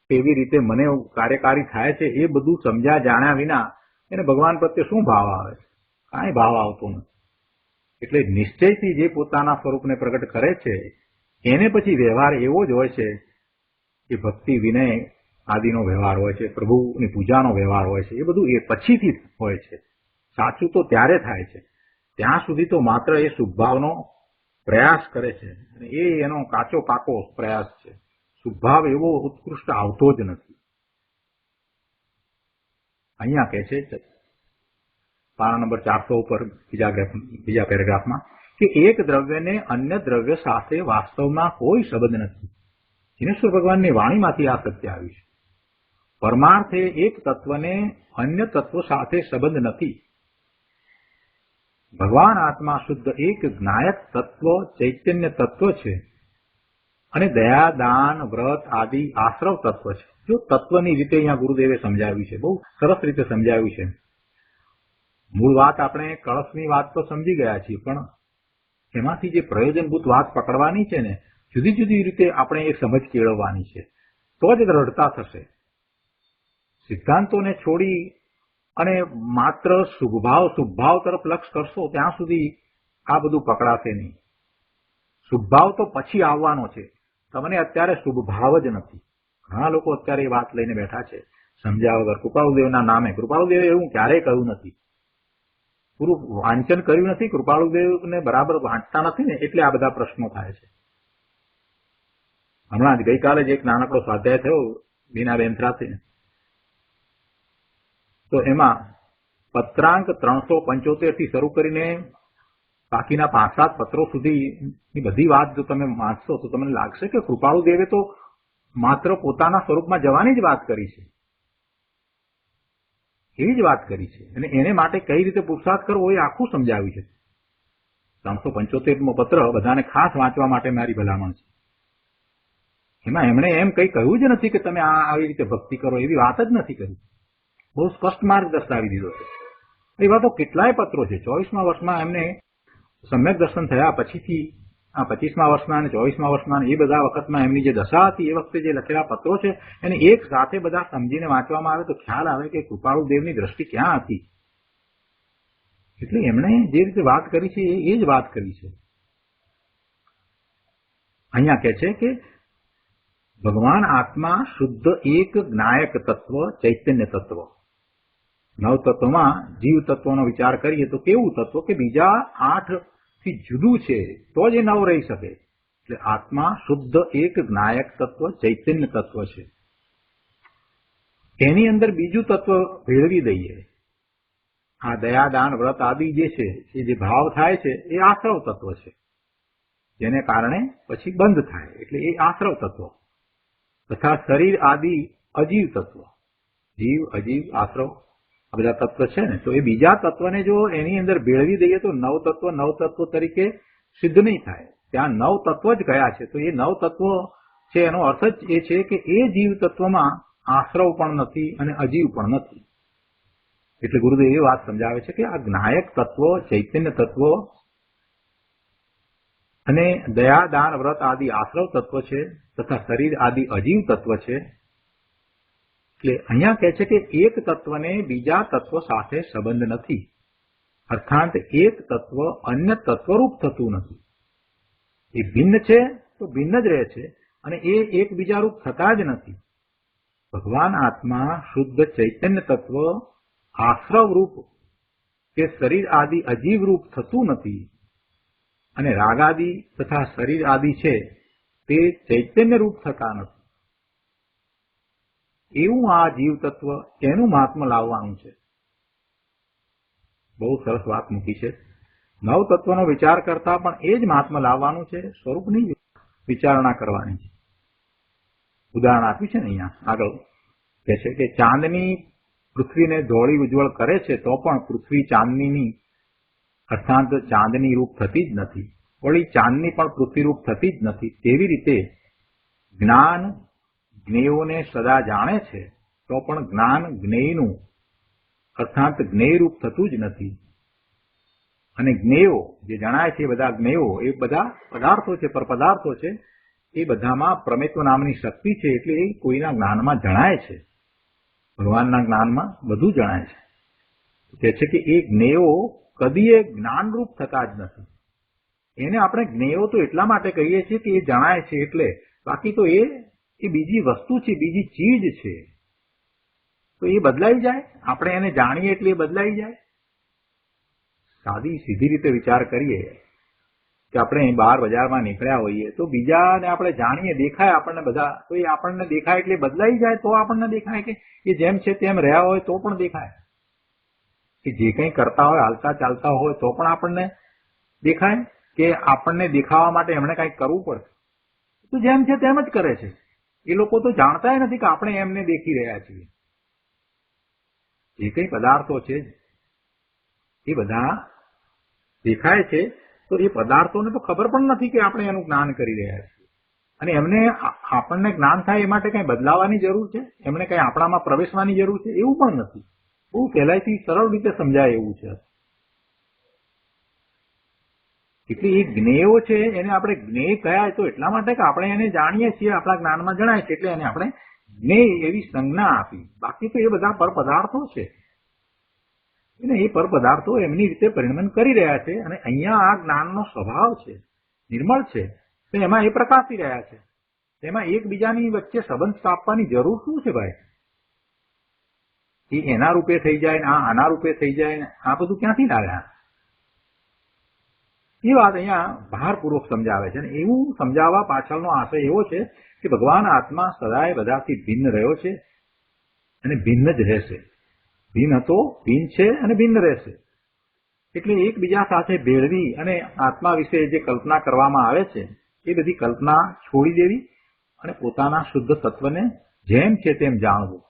Speaker 2: કેવી રીતે મને કાર્યકારી થાય છે, એ બધું સમજ્યા જાણ્યા વિના એને ભગવાન પ્રત્યે શું ભાવ આવે છે? કાંઈ ભાવ આવતો નથી. એટલે નિશ્ચયથી જે પોતાના સ્વરૂપને પ્રગટ કરે છે એને પછી વ્યવહાર એવો જ હોય છે કે ભક્તિ, વિનય આદિનો વ્યવહાર હોય છે, પ્રભુની પૂજાનો વ્યવહાર હોય છે. એ બધું એ પછીથી હોય છે. સાચું તો ત્યારે થાય છે. ત્યાં સુધી તો માત્ર એ શુભભાવનો પ્રયાસ કરે છે, અને એ એનો કાચો પાકો પ્રયાસ છે. શુભભાવ એવો ઉત્કૃષ્ટ આવતો જ નથી. અહીંયા કહે છે પાના નંબર 400 ઉપર બીજા પેરેગ્રાફમાં કે એક દ્રવ્યને અન્ય દ્રવ્ય સાથે વાસ્તવમાં કોઈ સંબંધ નથી. જીનેશ્વર ભગવાનની વાણીમાંથી આ સત્ય આવ્યું છે. પરમાર્થે એક તત્વને અન્ય તત્વ સાથે સંબંધ નથી. ભગવાન આત્મા શુદ્ધ એક જ્ઞાયક તત્વ, ચૈતન્ય તત્વ છે, અને દયા, દાન, વ્રત આદિ આશ્રવ તત્વ છે. જો તત્વની રીતે અહીંયા ગુરુદેવે સમજાવ્યું છે, બહુ સરસ રીતે સમજાવ્યું છે. મૂળ વાત આપણે કળશની વાત તો સમજી ગયા છીએ, પણ એમાંથી જે પ્રયોજનભૂત વાત પકડવાની છે ને, જુદી જુદી રીતે આપણે એ સમજ કેળવવાની છે, તો જ દ્રઢતા થશે. સિદ્ધાંતોને છોડી અને માત્ર શુભભાવ તરફ લક્ષ કરશો ત્યાં સુધી આ બધું પકડાશે નહીં. શુભભાવ તો પછી આવવાનો છે. તમને અત્યારે શુભભાવ જ નથી. ઘણા લોકો અત્યારે એ વાત લઈને બેઠા છે સમજ્યા વગર. કૃપાળુદેવના નામે, કૃપાળુદેવે એવું ક્યારેય કહ્યું નથી. પૂરું વાંચન કર્યું નથી, કૃપાળુદેવને બરાબર વાંચતા નથી ને, એટલે આ બધા પ્રશ્નો થાય છે. હમણાં જ ગઈકાલે જ એક નાનકડો સ્વાધ્યાય થયો બીનાબેન સાથે, તો એમાં પત્રાંક 375 થી શરૂ કરીને બાકીના 5-7 પત્રો સુધીની બધી વાત જો તમે વાંચશો તો તમને લાગશે કે કૃપાળુદેવે તો માત્ર પોતાના સ્વરૂપમાં જવાની જ વાત કરી છે, એવી જ વાત કરી છે, અને એને માટે કઈ રીતે પુરુષાર્થ કરવો એ આખું સમજાવ્યું છે. 375મો પત્ર બધાને ખાસ વાંચવા માટે મારી ભલામણ છે. એમાં એમણે એમ કઈ કહ્યું જ નથી કે તમે આવી રીતે ભક્તિ કરો, એવી વાત જ નથી કરી. બહુ સ્પષ્ટ માર્ગ દર્શાવી દીધો છે. એવા તો કેટલાય પત્રો છે. 24મા વર્ષમાં એમને સમ્યક દર્શન થયા પછીથી, આ 25મા વર્ષમાં અને 24મા વર્ષમાં એ બધા વખતમાં એમની જે દશા હતી એ વખતે જે લખેલા પત્રો છે એને એક સાથે બધા સમજીને વાંચવામાં આવે તો ખ્યાલ આવે કે કૃપાળુદેવની દ્રષ્ટિ ક્યાં હતી. એટલે એમણે જે રીતે વાત કરી છે એ જ વાત કરી છે. અહીંયા કહે છે કે ભગવાન આત્મા શુદ્ધ એક જ્ઞાયક તત્વ, ચૈતન્ય તત્વ. નવ તત્વમાં જીવ તત્વનો વિચાર કરીએ તો કેવું તત્વ કે બીજા 8 થી જુદું છે તો જ એ નવ રહી શકે. એટલે આત્મા શુદ્ધ એક જ્ઞાયક તત્વ, ચૈતન્ય તત્વ છે. એની અંદર બીજું તત્વ ભેળવી દઈએ, આ દયા, દાન, વ્રત આદિ જે છે એ જે ભાવ થાય છે એ આશ્રવ તત્વ છે, જેને કારણે પછી બંધ થાય, એટલે એ આશ્રવ તત્વ. તથા શરીર આદિ અજીવ તત્વ, જીવ, અજીવ, આશ્રવ આ બધા તત્વ છે ને, તો એ બીજા તત્વને જો એની અંદર ભેળવી દઈએ તો નવ તત્વ તરીકે સિદ્ધ નહીં થાય. ત્યાં 9 તત્વ જ કયા છે, તો એ 9 તત્વો છે એનો અર્થ જ એ છે કે એ જીવ તત્વમાં આશ્રવ પણ નથી અને અજીવ પણ નથી. એટલે ગુરુદેવ એ વાત સમજાવે છે કે આ જ્ઞાયક તત્વ, ચૈતન્ય તત્વ અને દયા, દાન, વ્રત આદિ આશ્રવ તત્વ છે તથા શરીર આદિ અજીવ તત્વ છે. એટલે અહીંયા કહે છે કે એક તત્વને બીજા તત્વ સાથે સંબંધ નથી, અર્થાત એક તત્વ અન્ય તત્વરૂપ થતું નથી. એ ભિન્ન છે તો ભિન્ન જ રહે છે અને એ એકબીજા રૂપ થતા જ નથી. ભગવાન આત્મા શુદ્ધ ચૈતન્ય તત્વ આશ્રવ રૂપ કે શરીર આદિ અજીવ રૂપ થતું નથી અને રાગાદિ તથા શરીર આદિ છે તે ચૈતન્ય રૂપ થતા નથી. એવું આ જીવ તત્વ એનું મહાત્મ્ય લાવવાનું છે. બહુ સરસ વાત મૂકી છે. નવ તત્વનો વિચાર કરતા પણ એ જ મહાત્મ્ય લાવવાનું છે, સ્વરૂપની વિચારણા કરવાની છે. ઉદાહરણ આપ્યું છે ને અહીંયા આગળ કહે છે કે ચાંદની પૃથ્વીને ધોળી ઉજ્જવળ કરે છે તો પણ પૃથ્વી ચાંદનીની અર્થાત ચાંદની રૂપ થતી જ નથી, વળી ચાંદની પણ પૃથ્વી રૂપ થતી જ નથી. તેવી રીતે જ્ઞાન જ્ઞેયોને સદા જાણે છે તો પણ જ્ઞાન જ્ઞેયનું અર્થાત જ્ઞેય રૂપ થતું જ નથી. અને જ્ઞેયો જે જણાય છે બધા જ્ઞેયો એ બધા પદાર્થો છે, પર પદાર્થો છે, એ બધામાં પ્રમેત્વ નામની શક્તિ છે એટલે એ કોઈના જ્ઞાનમાં જણાય છે. ભગવાનના જ્ઞાનમાં બધું જણાય છે. તે છે કે એ જ્ઞેયો કદી એ જ્ઞાનરૂપ થતા જ નથી. એને આપણે જ્ઞેયો તો એટલા માટે કહીએ છીએ કે એ જણાય છે એટલે, બાકી તો એ બીજી વસ્તુ છે, બીજી ચીજ છે. તો એ બદલાઈ જાય, આપણે એને જાણીએ એટલે એ બદલાઈ જાય. સાદી સીધી રીતે વિચાર કરીએ કે આપણે બહાર બજારમાં નીકળ્યા હોઈએ તો બીજાને આપણે જાણીએ, દેખાય આપણને બધા, તો એ આપણને દેખાય એટલે બદલાઈ જાય. તો આપણને દેખાય કે એ જેમ છે તેમ રહ્યા હોય તો પણ દેખાય, કે જે કંઈ કરતા હોય, હાલતા ચાલતા હોય તો પણ આપણને દેખાય, કે આપણને દેખાવા માટે એમણે કંઈક કરવું પડે. તો જેમ છે તેમ જ કરે છે. એ લોકો તો જાણતા નથી કે આપણે એમને દેખી રહ્યા છીએ. જે કંઈ પદાર્થો છે એ બધા દેખાય છે, તો એ પદાર્થોને તો ખબર પણ નથી કે આપણે એનું જ્ઞાન કરી રહ્યા છીએ. અને એમને આપણને જ્ઞાન થાય એ માટે કંઈ બદલાવાની જરૂર છે, એમને કંઈ આપણામાં પ્રવેશવાની જરૂર છે, એવું પણ નથી. બહુ પહેલાથી સરળ રીતે સમજાય એવું છે. એટલે એ જ્ઞેયો છે એને આપણે જ્ઞેય કયા તો એટલા માટે કે આપણે એને જાણીએ છીએ, આપણા જ્ઞાનમાં જણાય છે એટલે એને આપણે જ્ઞેય એવી સંજ્ઞા આપી. બાકી તો એ બધા પર પદાર્થો છે અને એ પર પદાર્થો એમની રીતે પરિણમન કરી રહ્યા છે. અને અહીંયા આ જ્ઞાનનો સ્વભાવ છે, નિર્મળ છે, તો એમાં એ પ્રકાશી રહ્યા છે. એમાં એકબીજાની વચ્ચે સંબંધ સ્થાપવાની જરૂર શું છે ભાઈ? એ એના રૂપે થઈ જાય ને આ આના રૂપે થઈ જાય ને આ બધું ક્યાંથી લાવ્યા? એ વાત અહીંયા ભારપૂર્વક સમજાવે છે. અને એવું સમજાવવા પાછળનો આશય એવો છે કે ભગવાન આત્મા સદાય બધાથી ભિન્ન રહ્યો છે અને ભિન્ન જ રહેશે. ભિન્ન હતો, ભિન્ન છે અને ભિન્ન રહેશે. એટલે એકબીજા સાથે ભેળવી અને આત્મા વિશે જે કલ્પના કરવામાં આવે છે એ બધી કલ્પના છોડી દેવી અને પોતાના શુદ્ધ તત્વને જેમ છે તેમ જાણવું,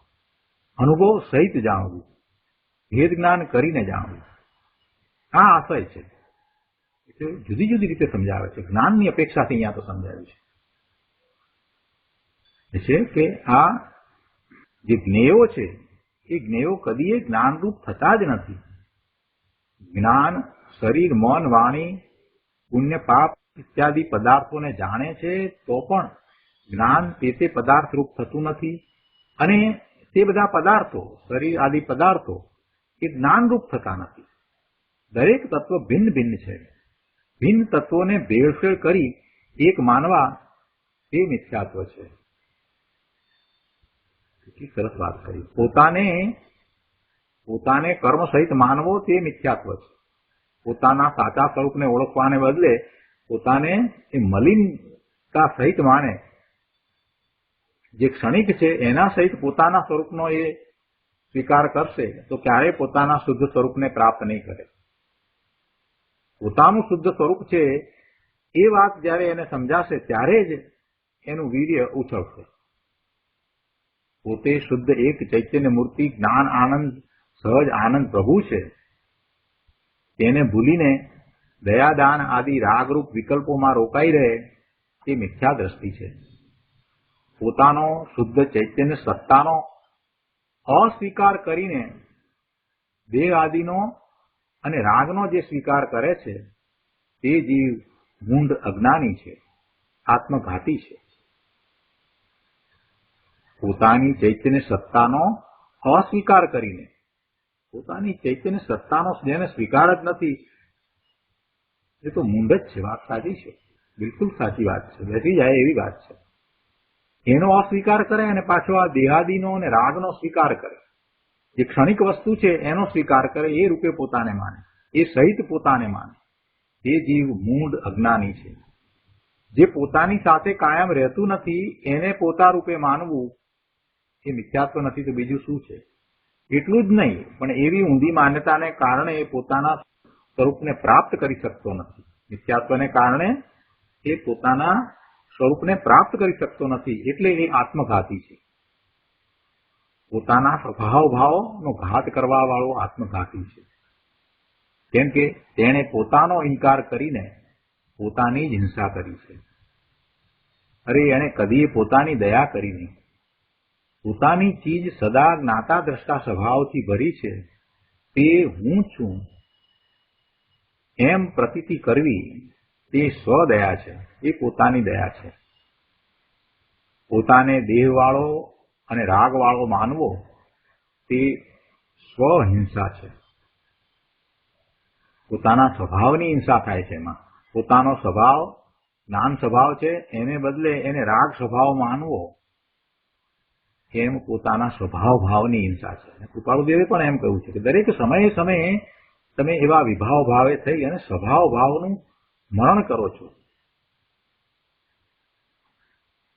Speaker 2: અનુભવ સહિત જાણવું, ભેદ જ્ઞાન કરીને જાણવું, આ આશય છે. એટલે જુદી જુદી રીતે સમજાવે છે. જ્ઞાનની અપેક્ષાથી અહીંયા તો સમજાવ્યું છે કે આ જે જ્ઞેયો છે એ જ્ઞેયો કદીએ જ્ઞાનરૂપ થતા જ નથી. જ્ઞાન શરીર, મન, વાણી, પુણ્ય, પાપ ઇત્યાદિ પદાર્થોને જાણે છે તો પણ જ્ઞાન તે પદાર્થ રૂપ થતું નથી. અને તે બધા પદાર્થો, શરીર આદિ પદાર્થો એ જ્ઞાનરૂપ થતા નથી. દરેક તત્વ ભિન્ન ભિન્ન છે. ભિન્ન તત્વોને ભેળસેળ કરી એક માનવા એ મિથ્યાત્વ છે. કેટલી સરસ વાત કરી. પોતાને કર્મ સહિત માનવો તે મિથ્યાત્વ છે. પોતાના સાચા સ્વરૂપને ઓળખવાને બદલે પોતાને એ મલિનતા સહિત માને, જે ક્ષણિક છે એના સહિત પોતાના સ્વરૂપનો એ સ્વીકાર કરશે તો ક્યારેય પોતાના શુદ્ધ સ્વરૂપને પ્રાપ્ત નહીં કરે. પોતાનું શુદ્ધ સ્વરૂપ છે એ વાત જ્યારે એને સમજાશે ત્યારે જ એનું વીર્ય ઉછળશે. પોતે શુદ્ધ એક ચૈતન્ય મૂર્તિ, જ્ઞાન આનંદ, સહજ આનંદ પ્રભુ છે. તેને ભૂલીને દયાદાન આદિ રાગરૂપ વિકલ્પોમાં રોકાઈ રહે તે મિથ્યા દ્રષ્ટિ છે. પોતાનો શુદ્ધ ચૈતન્ય સત્તાનો અસ્વીકાર કરીને દેહ આદિનો અને રાગનો જે સ્વીકાર કરે છે તે જીવ મૂંઢ અજ્ઞાની છે, આત્મઘાતી છે. પોતાની ચૈતન્ય સત્તાનો અસ્વીકાર કરીને, પોતાની ચૈતન્ય સત્તાનો જેને સ્વીકાર જ નથી એ તો મૂંઢ જ છે. વાત સાચી છે, બિલકુલ સાચી વાત છે, બેસી જાય એવી વાત છે. એનો અસ્વીકાર કરે અને પાછો આ દેહાદીનો અને રાગનો સ્વીકાર કરે. જે ક્ષણિક વસ્તુ છે એનો સ્વીકાર કરે, એ રૂપે પોતાને માને, એ સહિત પોતાને માને. એ જીવ મૂઢ અજ્ઞાની છે. જે પોતાની સાથે કાયમ રહેતું નથી એને પોતા રૂપે માનવું એ મિથ્યાત્વ નથી તો બીજું શું છે? એટલું જ નહીં, પણ એવી ઊંધી માન્યતાને કારણે એ પોતાના સ્વરૂપને પ્રાપ્ત કરી શકતો નથી. મિથ્યાત્વને કારણે એ પોતાના સ્વરૂપને પ્રાપ્ત કરી શકતો નથી, એટલે એ આત્મઘાતી છે. પોતાના સ્વભાવ ભાવનો ઘાત કરવા વાળો આત્મઘાતી છે. કેમ કે તેણે પોતાનો ઇનકાર કરીને પોતાની જ હિંસા કરી છે. અરે એણે કદી પોતાની દયા કરી નહીં. પોતાની ચીજ સદા જ્ઞાતા દ્રષ્ટા સ્વભાવથી ભરી છે. તે હું છું એમ પ્રતીતિ કરવી તે સ્વદયા છે, એ પોતાની દયા છે. પોતાને દેહવાળો અને રાગવાળો માનવો તે સ્વહિંસા છે. પોતાના સ્વભાવની હિંસા થાય છે. એમાં પોતાનો સ્વભાવ જ્ઞાન સ્વભાવ છે, એને બદલે એને રાગ સ્વભાવ માનવો એમ પોતાના સ્વભાવ ભાવની હિંસા છે. કૃપાળુદેવે પણ એમ કહ્યું છે કે દરેક સમયે સમયે તમે એવા વિભાવ ભાવે થઈ અને સ્વભાવ ભાવનું મરણ કરો છો.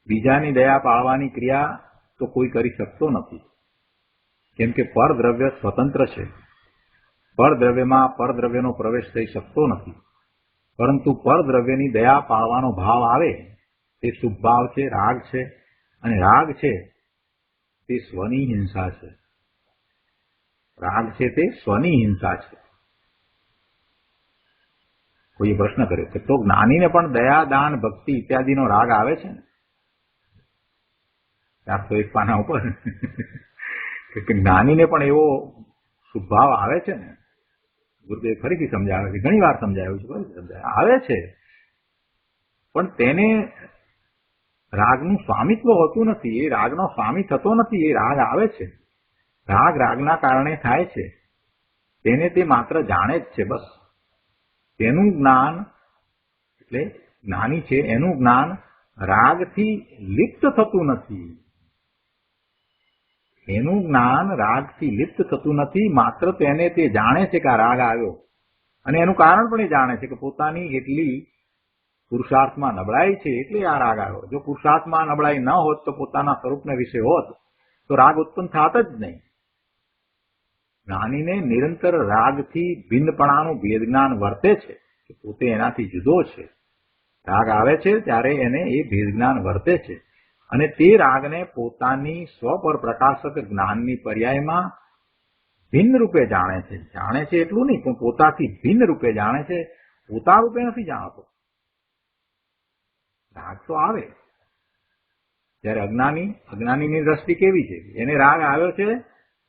Speaker 2: બીજાની દયા પાળવાની ક્રિયા તો કોઈ કરી શકતો નથી, કેમ કે પરદ્રવ્ય સ્વતંત્ર છે. પરદ્રવ્યમાં પરદ્રવ્યનો પ્રવેશ થઈ શકતો નથી. પરંતુ પરદ્રવ્યની દયા પાળવાનો ભાવ આવે તે શુભ ભાવ છે, રાગ છે. અને રાગ છે તે સ્વની હિંસા છે. રાગ છે તે સ્વની હિંસા છે. કોઈએ પ્રશ્ન કર્યો કે તો જ્ઞાનીને પણ દયા, દાન, ભક્તિ ઇત્યાદિનો રાગ આવે છે ને? 401 પાના ઉપર કે જ્ઞાનીને પણ એવો શુભભાવ આવે છે ને? ગુરુદેવ ફરીથી સમજાવે છે, ઘણી વાર સમજાવ્યું છે, ફરીથી સમજાવે આવે છે, પણ તેને રાગનું સ્વામિત્વ હોતું નથી. એ રાગનો સ્વામી થતો નથી. એ રાગ આવે છે, રાગ રાગના કારણે થાય છે. તેને તે માત્ર જાણે જ છે, બસ. તેનું જ્ઞાન એટલે જ્ઞાની છે એનું જ્ઞાન રાગથી લિપ્ત થતું નથી. એનું જ્ઞાન રાગથી લિપ્ત થતું નથી. માત્ર તેને તે જાણે છે કે આ રાગ આવ્યો, અને એનું કારણ પણ એ જાણે છે કે પોતાની એટલી પુરુષાર્થમાં નબળાઈ છે એટલે આ રાગ આવ્યો. જો પુરુષાર્થમાં નબળાઈ ન હોત તો પોતાના સ્વરૂપને વિશે હોત તો રાગ ઉત્પન્ન થાત જ નહીં. જ્ઞાનીને નિરંતર રાગથી ભિન્નપણાનું ભેદ જ્ઞાન વર્તે છે કે પોતે એનાથી જુદો છે. રાગ આવે છે ત્યારે એને એ ભેદ જ્ઞાન વર્તે છે, અને તે રાગને પોતાની સ્વપર પ્રકાશક જ્ઞાનની પર્યાયમાં ભિન્ન રૂપે જાણે છે. જાણે છે એટલું નહીં, પણ પોતાથી ભિન્ન રૂપે જાણે છે, પોતા રૂપે નથી જાણતો. રાગ તો આવે ત્યારે અજ્ઞાનીની દ્રષ્ટિ કેવી છે? એને રાગ આવ્યો છે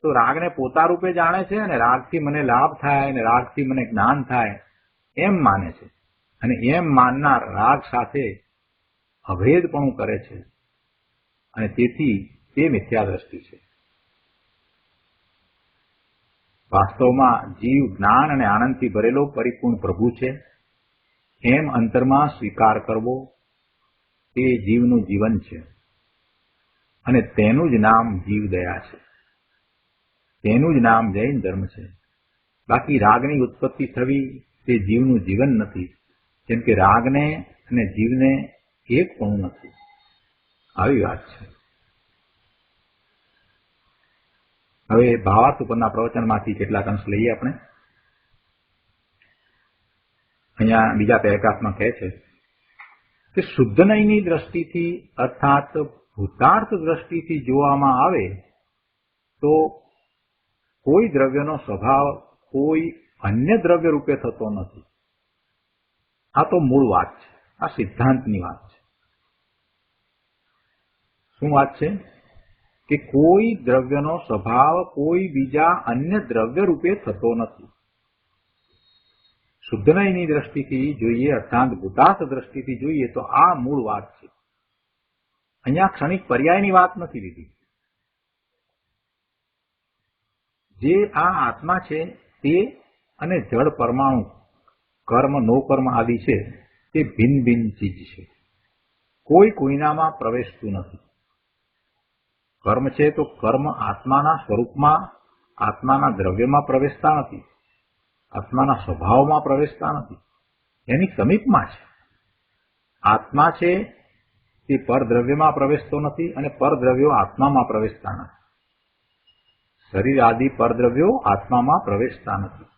Speaker 2: તો રાગને પોતા રૂપે જાણે છે, અને રાગથી મને લાભ થાય અને રાગથી મને જ્ઞાન થાય એમ માને છે. અને એમ માનનાર રાગ સાથે અભેદપણું કરે છે, અને તેથી તે મિથ્યા દ્રષ્ટિ છે. વાસ્તવમાં જીવ જ્ઞાન અને આનંદથી ભરેલો પરિપૂર્ણ પ્રભુ છે એમ અંતરમાં સ્વીકાર કરવો તે જીવનું જીવન છે, અને તેનું જ નામ જીવદયા છે. તેનું જ નામ જૈન ધર્મ છે. બાકી રાગની ઉત્પત્તિ થવી તે જીવનું જીવન નથી, કેમ કે રાગને અને જીવને એક પણ નથી. આવી વાત છે. હવે ભાવાર્થ ઉપરના પ્રવચનમાંથી કેટલાક અંશ લઈએ આપણે. અહીંયા બીજા પેરેગ્રાફમાં કહે છે કે શુદ્ધ નયની દ્રષ્ટિથી અર્થાત ભૂતાર્થ દ્રષ્ટિથી જોવામાં આવે તો કોઈ દ્રવ્યનો સ્વભાવ કોઈ અન્ય દ્રવ્ય રૂપે થતો નથી. આ તો મૂળ વાત છે, આ સિદ્ધાંતની વાત છે. શું વાત છે? કે કોઈ દ્રવ્યનો સ્વભાવ કોઈ બીજા અન્ય દ્રવ્ય રૂપે થતો નથી. શુદ્ધનયની દ્રષ્ટિથી જોઈએ અર્થાત ભૂતાર્થ દ્રષ્ટિથી જોઈએ તો આ મૂળ વાત છે. અહીંયા ક્ષણિક પર્યાયની વાત નથી લીધી. જે આ આત્મા છે તે અને જળ પરમાણુ કર્મ નો કર્મ આદિ છે તે ભિન્ન ભિન્ન ચીજ છે. કોઈ કોઈનામાં પ્રવેશતું નથી. કર્મ છે તો કર્મ આત્માના સ્વરૂપમાં આત્માના દ્રવ્યમાં પ્રવેશતા નથી, આત્માના સ્વભાવમાં પ્રવેશતા નથી, એની સમીપમાં છે. આત્મા છે તે પરદ્રવ્યમાં પ્રવેશતો નથી અને પરદ્રવ્યો આત્મામાં પ્રવેશતા નથી. શરીર આદિ પરદ્રવ્યો આત્મામાં પ્રવેશતા નથી.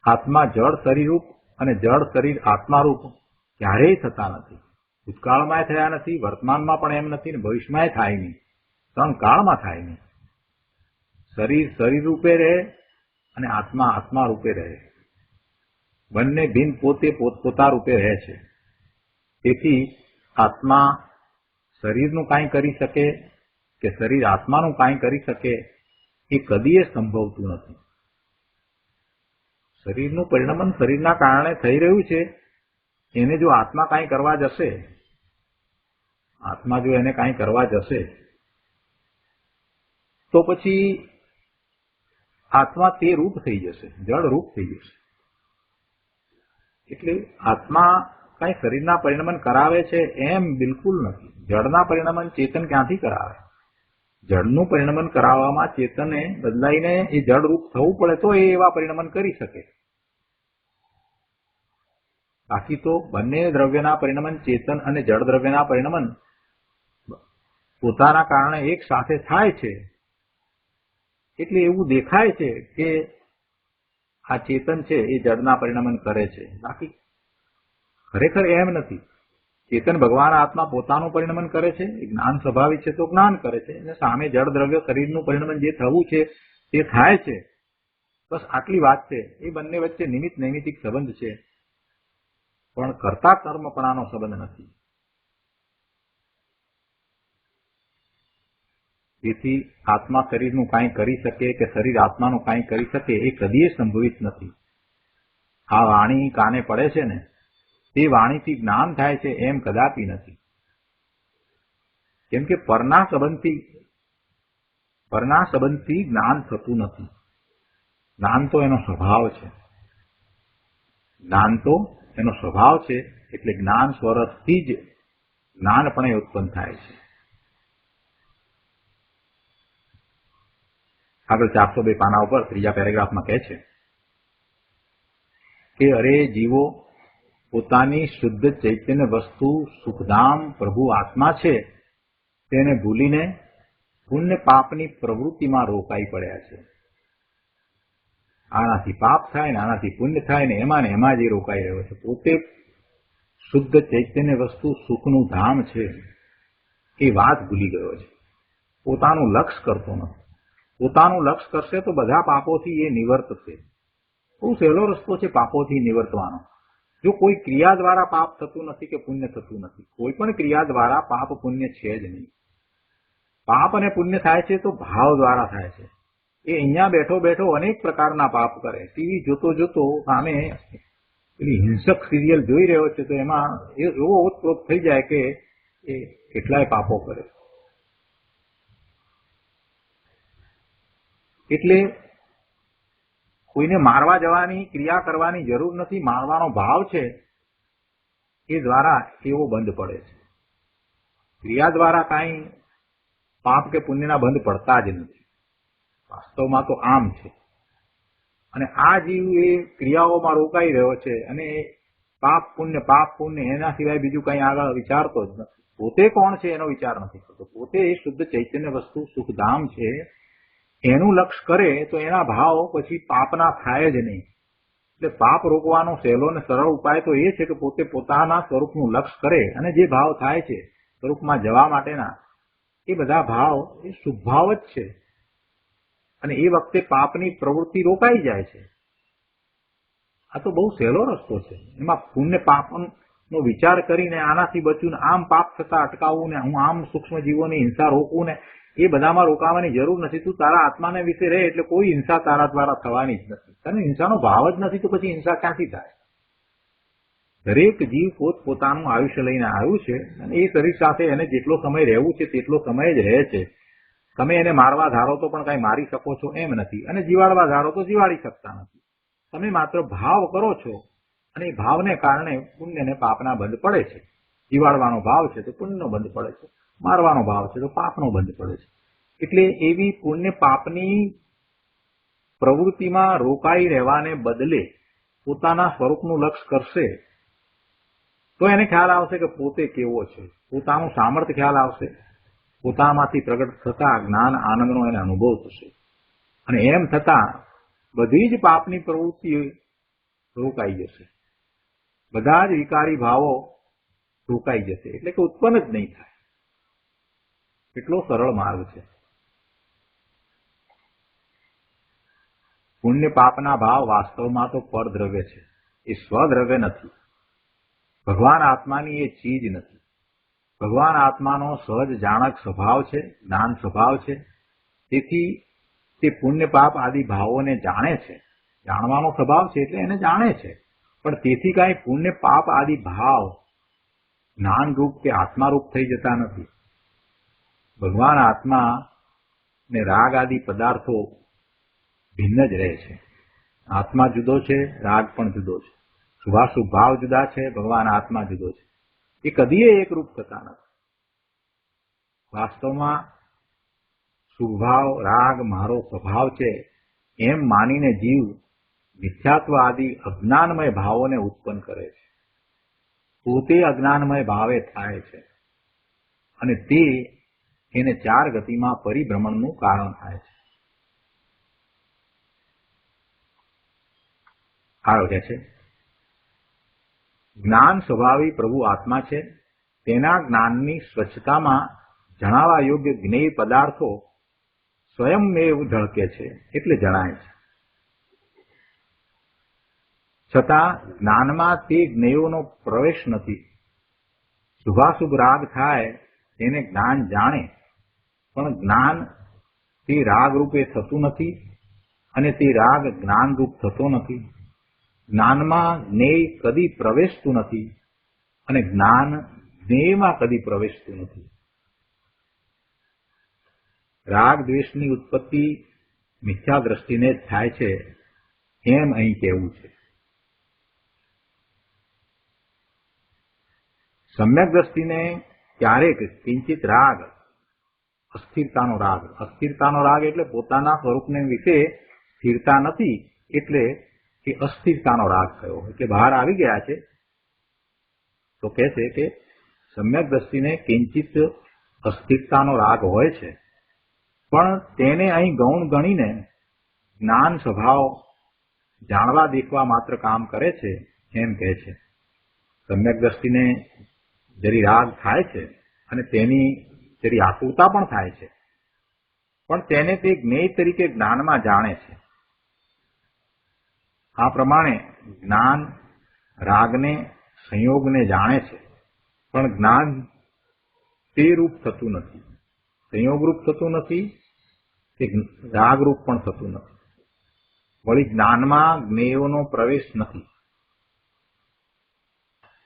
Speaker 2: આત્મા જળ શરીરરૂપ અને જળ શરીર આત્મારૂપ ક્યારેય થતા નથી. ભૂતકાળમાં થયા નથી, વર્તમાનમાં પણ એમ નથી ને ભવિષ્યમાં થાય નહીં, ત્રણ કાળમાં થાય નહીં. શરીર શરીર રૂપે રહે અને આત્મા આત્મા રૂપે રહે. બંને ભિન્ન પોતે પોતપોતા રૂપે રહે છે. તેથી આત્મા શરીરનું કાંઈ કરી શકે કે શરીર આત્માનું કાંઈ કરી શકે એ કદીએ સંભવતું નથી. શરીરનું પરિણમન શરીરના કારણે થઈ રહ્યું છે. એને જો આત્મા કાંઈ કરવા જશે, આત્મા જો એને કાંઈ કરવા જશે તો પછી આત્મા તે રૂપ થઈ જશે, જળ રૂપ થઈ જશે. એટલે આત્મા કાંઈ શરીરના પરિણમન કરાવે છે એમ બિલકુલ નથી. જળના પરિણમન ચેતન ક્યાંથી કરાવે? જળનું પરિણમન કરાવવામાં ચેતને બદલાઈને એ જળ રૂપ થવું પડે તો એ એવા પરિણમન કરી શકે. બાકી તો બંને દ્રવ્યના પરિણમન ચેતન અને જળ દ્રવ્યના પરિણમન પોતાના કારણે એક સાથે થાય છે. એટલે એવું દેખાય છે કે આ ચેતન છે એ જળના પરિણમન કરે છે. બાકી ખરેખર એમ નથી. ચેતન ભગવાન આત્મા પોતાનું પરિણમન કરે છે, જ્ઞાન સ્વભાવિક છે તો જ્ઞાન કરે છે, અને સામે જળ દ્રવ્ય શરીરનું પરિણમન જે થવું છે તે થાય છે. બસ આટલી વાત છે. એ બંને વચ્ચે નિમિત્ત નૈમિતિક સંબંધ છે, પણ કર્તા કર્મપણાનો સંબંધ નથી. તેથી આત્મા શરીરનું કાંઈ કરી શકે કે શરીર આત્માનું કાંઈ કરી શકે એ કદીએ સંભવિત નથી. આ વાણી કાને પડે છે ને તે વાણીથી જ્ઞાન થાય છે એમ કદાપી નથી. કેમ કે પરના સંબંધથી જ્ઞાન થતું નથી. જ્ઞાન તો એનો સ્વભાવ છે. જ્ઞાન તો એનો સ્વભાવ છે. એટલે જ્ઞાન સ્વરસથી જ જ્ઞાનપણે ઉત્પન્ન થાય છે. આગળ 402 પાના ઉપર ત્રીજા પેરેગ્રાફમાં કહે છે કે અરે જીવો, પોતાની શુદ્ધ ચૈતન્ય વસ્તુ સુખધામ પ્રભુ આત્મા છે તેને ભૂલીને પુણ્ય પાપની પ્રવૃત્તિમાં રોકાઈ પડ્યા છે. આનાથી પાપ થાય ને આનાથી પુણ્ય થાય ને એમાં જ એ રોકાઈ રહ્યો છે. પોતે શુદ્ધ ચૈતન્ય વસ્તુ સુખનું ધામ છે એ વાત ભૂલી ગયો છે. પોતાનું લક્ષ કરતો નથી. પોતાનું લક્ષ કરશે તો બધા પાપોથી એ નિવર્તશે. બહુ સહેલો રસ્તો છે પાપોથી નિવર્તવાનો. જો કોઈ ક્રિયા દ્વારા પાપ થતું નથી કે પુણ્ય થતું નથી. કોઈ પણ ક્રિયા દ્વારા પાપ પુણ્ય છે જ નહીં. પાપ અને પુણ્ય થાય છે તો ભાવ દ્વારા થાય છે. એ અહીંયા બેઠો બેઠો અનેક પ્રકારના પાપ કરે. ટીવી જોતો જોતો સામે પેલી હિંસક સિરિયલ જોઈ રહ્યો છે તો એમાં એવો ઓતપ્રોત થઈ જાય કે એ કેટલાય પાપો કરે. એટલે કોઈને મારવા જવાની ક્રિયા કરવાની જરૂર નથી. મારવાનો ભાવ છે એ દ્વારા એવો બંધ પડે છે. ક્રિયા દ્વારા કાંઈ પાપ કે પુણ્યના બંધ પડતા જ નથી. વાસ્તવમાં તો આમ છે. અને આ જીવ એ ક્રિયાઓમાં રોકાઈ રહ્યો છે અને પાપ પુણ્ય એના સિવાય બીજું કંઈ આગળ વિચારતો જ નથી. પોતે કોણ છે એનો વિચાર નથી કરતો. પોતે એ શુદ્ધ ચૈતન્ય વસ્તુ સુખધામ છે એનું લક્ષ કરે તો એના ભાવ પછી પાપના થાય જ નહીં. એટલે પાપ રોકવાનો સહેલો અને સરળ ઉપાય તો એ છે કે પોતે પોતાના સ્વરૂપનું લક્ષ કરે અને જે ભાવ થાય છે સ્વરૂપમાં જવા માટેના એ બધા ભાવ એ શુભ ભાવ જ છે. અને એ વખતે પાપની પ્રવૃત્તિ રોકાઈ જાય છે. આ તો બહુ સહેલો રસ્તો છે. એમાં પુણ્ય પાપની નો વિચાર કરીને આનાથી બચવું ને આમ પાપ થતા અટકાવવું ને હું આમ સૂક્ષ્મ જીવોની હિંસા રોકવું ને એ બધામાં રોકાવાની જરૂર નથી. તું તારા આત્માને વિશે રહે એટલે કોઈ હિંસા તારા દ્વારા થવાની જ નથી. તને હિંસાનો ભાવ જ નથી તો પછી હિંસા ક્યાંથી થાય? દરેક જીવ પોતાનું આયુષ્ય લઈને આવ્યું છે અને એ શરીર સાથે એને જેટલો સમય રહેવું છે તેટલો સમય જ રહે છે. તમે એને મારવા ધારો તો પણ કઈ મારી શકો છો એમ નથી, અને જીવાડવા ધારો તો જીવાડી શકતા નથી. તમે માત્ર ભાવ કરો છો અને એ ભાવને કારણે પુણ્ય ને પાપના બંધ પડે છે. જીવાડવાનો ભાવ છે તો પુણ્યનો બંધ પડે છે, મારવાનો ભાવ છે તો પાપનો બંધ પડે છે. એટલે એવી પુણ્ય પાપની પ્રવૃત્તિમાં રોકાઈ રહેવાને બદલે પોતાના સ્વરૂપનું લક્ષ્ય કરશે તો એને ખ્યાલ આવશે કે પોતે કેવો છે, પોતાનું સામર્થ્ય ખ્યાલ આવશે, પોતામાંથી પ્રગટ થતા જ્ઞાન આનંદનો એને અનુભવ થશે, અને એમ થતા બધી જ પાપની પ્રવૃત્તિ રોકાઈ જશે, બધા જ વિકારી ભાવો રોકાઈ જશે, એટલે કે ઉત્પન્ન જ નહીં થાય. એટલો સરળ માર્ગ છે. પુણ્ય પાપના ભાવ વાસ્તવમાં તો પરદ્રવ્ય છે, એ સ્વદ્રવ્ય નથી. ભગવાન આત્માની એ ચીજ નથી. ભગવાન આત્માનો સહજ જાણક સ્વભાવ છે, જ્ઞાન સ્વભાવ છે. તેથી તે પુણ્ય પાપ આદિ ભાવોને જાણે છે. જાણવાનો સ્વભાવ છે એટલે એને જાણે છે, પણ તેથી કાંઈ પુણ્ય પાપ આદિ ભાવ જ્ઞાનરૂપ કે આત્મારૂપ થઈ જતા નથી. ભગવાન આત્મા ને રાગ આદિ પદાર્થો ભિન્ન જ રહે છે. આત્મા જુદો છે, રાગ પણ જુદો છે. શુભાશુભ ભાવ જુદા છે, ભગવાન આત્મા જુદો છે. એ કદીએ એકરૂપ થતા નથી. વાસ્તવમાં શુભભાવ રાગ મારો સ્વભાવ છે એમ માનીને જીવ મિથ્યાત્વ આદિ અજ્ઞાનમય ભાવોને ઉત્પન્ન કરે છે. પોતે અજ્ઞાનમય ભાવે થાય છે અને તે એને ચાર ગતિમાં પરિભ્રમણનું કારણ થાય છે. આગળ કહે છે, જ્ઞાન સ્વભાવી પ્રભુ આત્મા છે. તેના જ્ઞાનની સ્વચ્છતામાં જણાવા યોગ્ય જ્ઞેય પદાર્થો સ્વયંમેવ ઝળકે છે એટલે જણાય છે. છતાં જ્ઞાનમાં તે જ્ઞેયોનો પ્રવેશ નથી. શુભાશુભ રાગ થાય તેને જ્ઞાન જાણે, પણ જ્ઞાન તે રાગ રૂપે થતું નથી અને તે રાગ જ્ઞાનરૂપ થતો નથી. જ્ઞાનમાં જ્ઞેય કદી પ્રવેશતું નથી અને જ્ઞાન જ્ઞેયમાં કદી પ્રવેશતું નથી. રાગ દ્વેષની ઉત્પત્તિ મિથ્યા દ્રષ્ટિને જ થાય છે એમ અહીં કહેવું છે. સમ્યક દ્રષ્ટિને ક્યારેક કિંચિત રાગ, અસ્થિરતાનો રાગ એટલે પોતાના સ્વરૂપને વિશે સ્થિરતા નથી એટલે એ અસ્થિરતાનો રાગ થયો, એટલે બહાર આવી ગયા છે. તો કહે છે કે સમ્યક દ્રષ્ટિને કિંચિત અસ્થિરતાનો રાગ હોય છે, પણ તેને અહીં ગૌણ ગણીને જ્ઞાન સ્વભાવ જાણવા દેખવા માત્ર કામ કરે છે એમ કહે છે. સમ્યક દ્રષ્ટિને જરી રાગ થાય છે અને તેની જરી આતુરતા પણ થાય છે, પણ તેને તે જ્ઞેય તરીકે જ્ઞાનમાં જાણે છે. આ પ્રમાણે જ્ઞાન રાગને સંયોગને જાણે છે, પણ જ્ઞાન તે રૂપ થતું નથી, સંયોગરૂપ થતું નથી કે રાગરૂપ પણ થતું નથી. વળી જ્ઞાનમાં જ્ઞેયોનો પ્રવેશ નથી.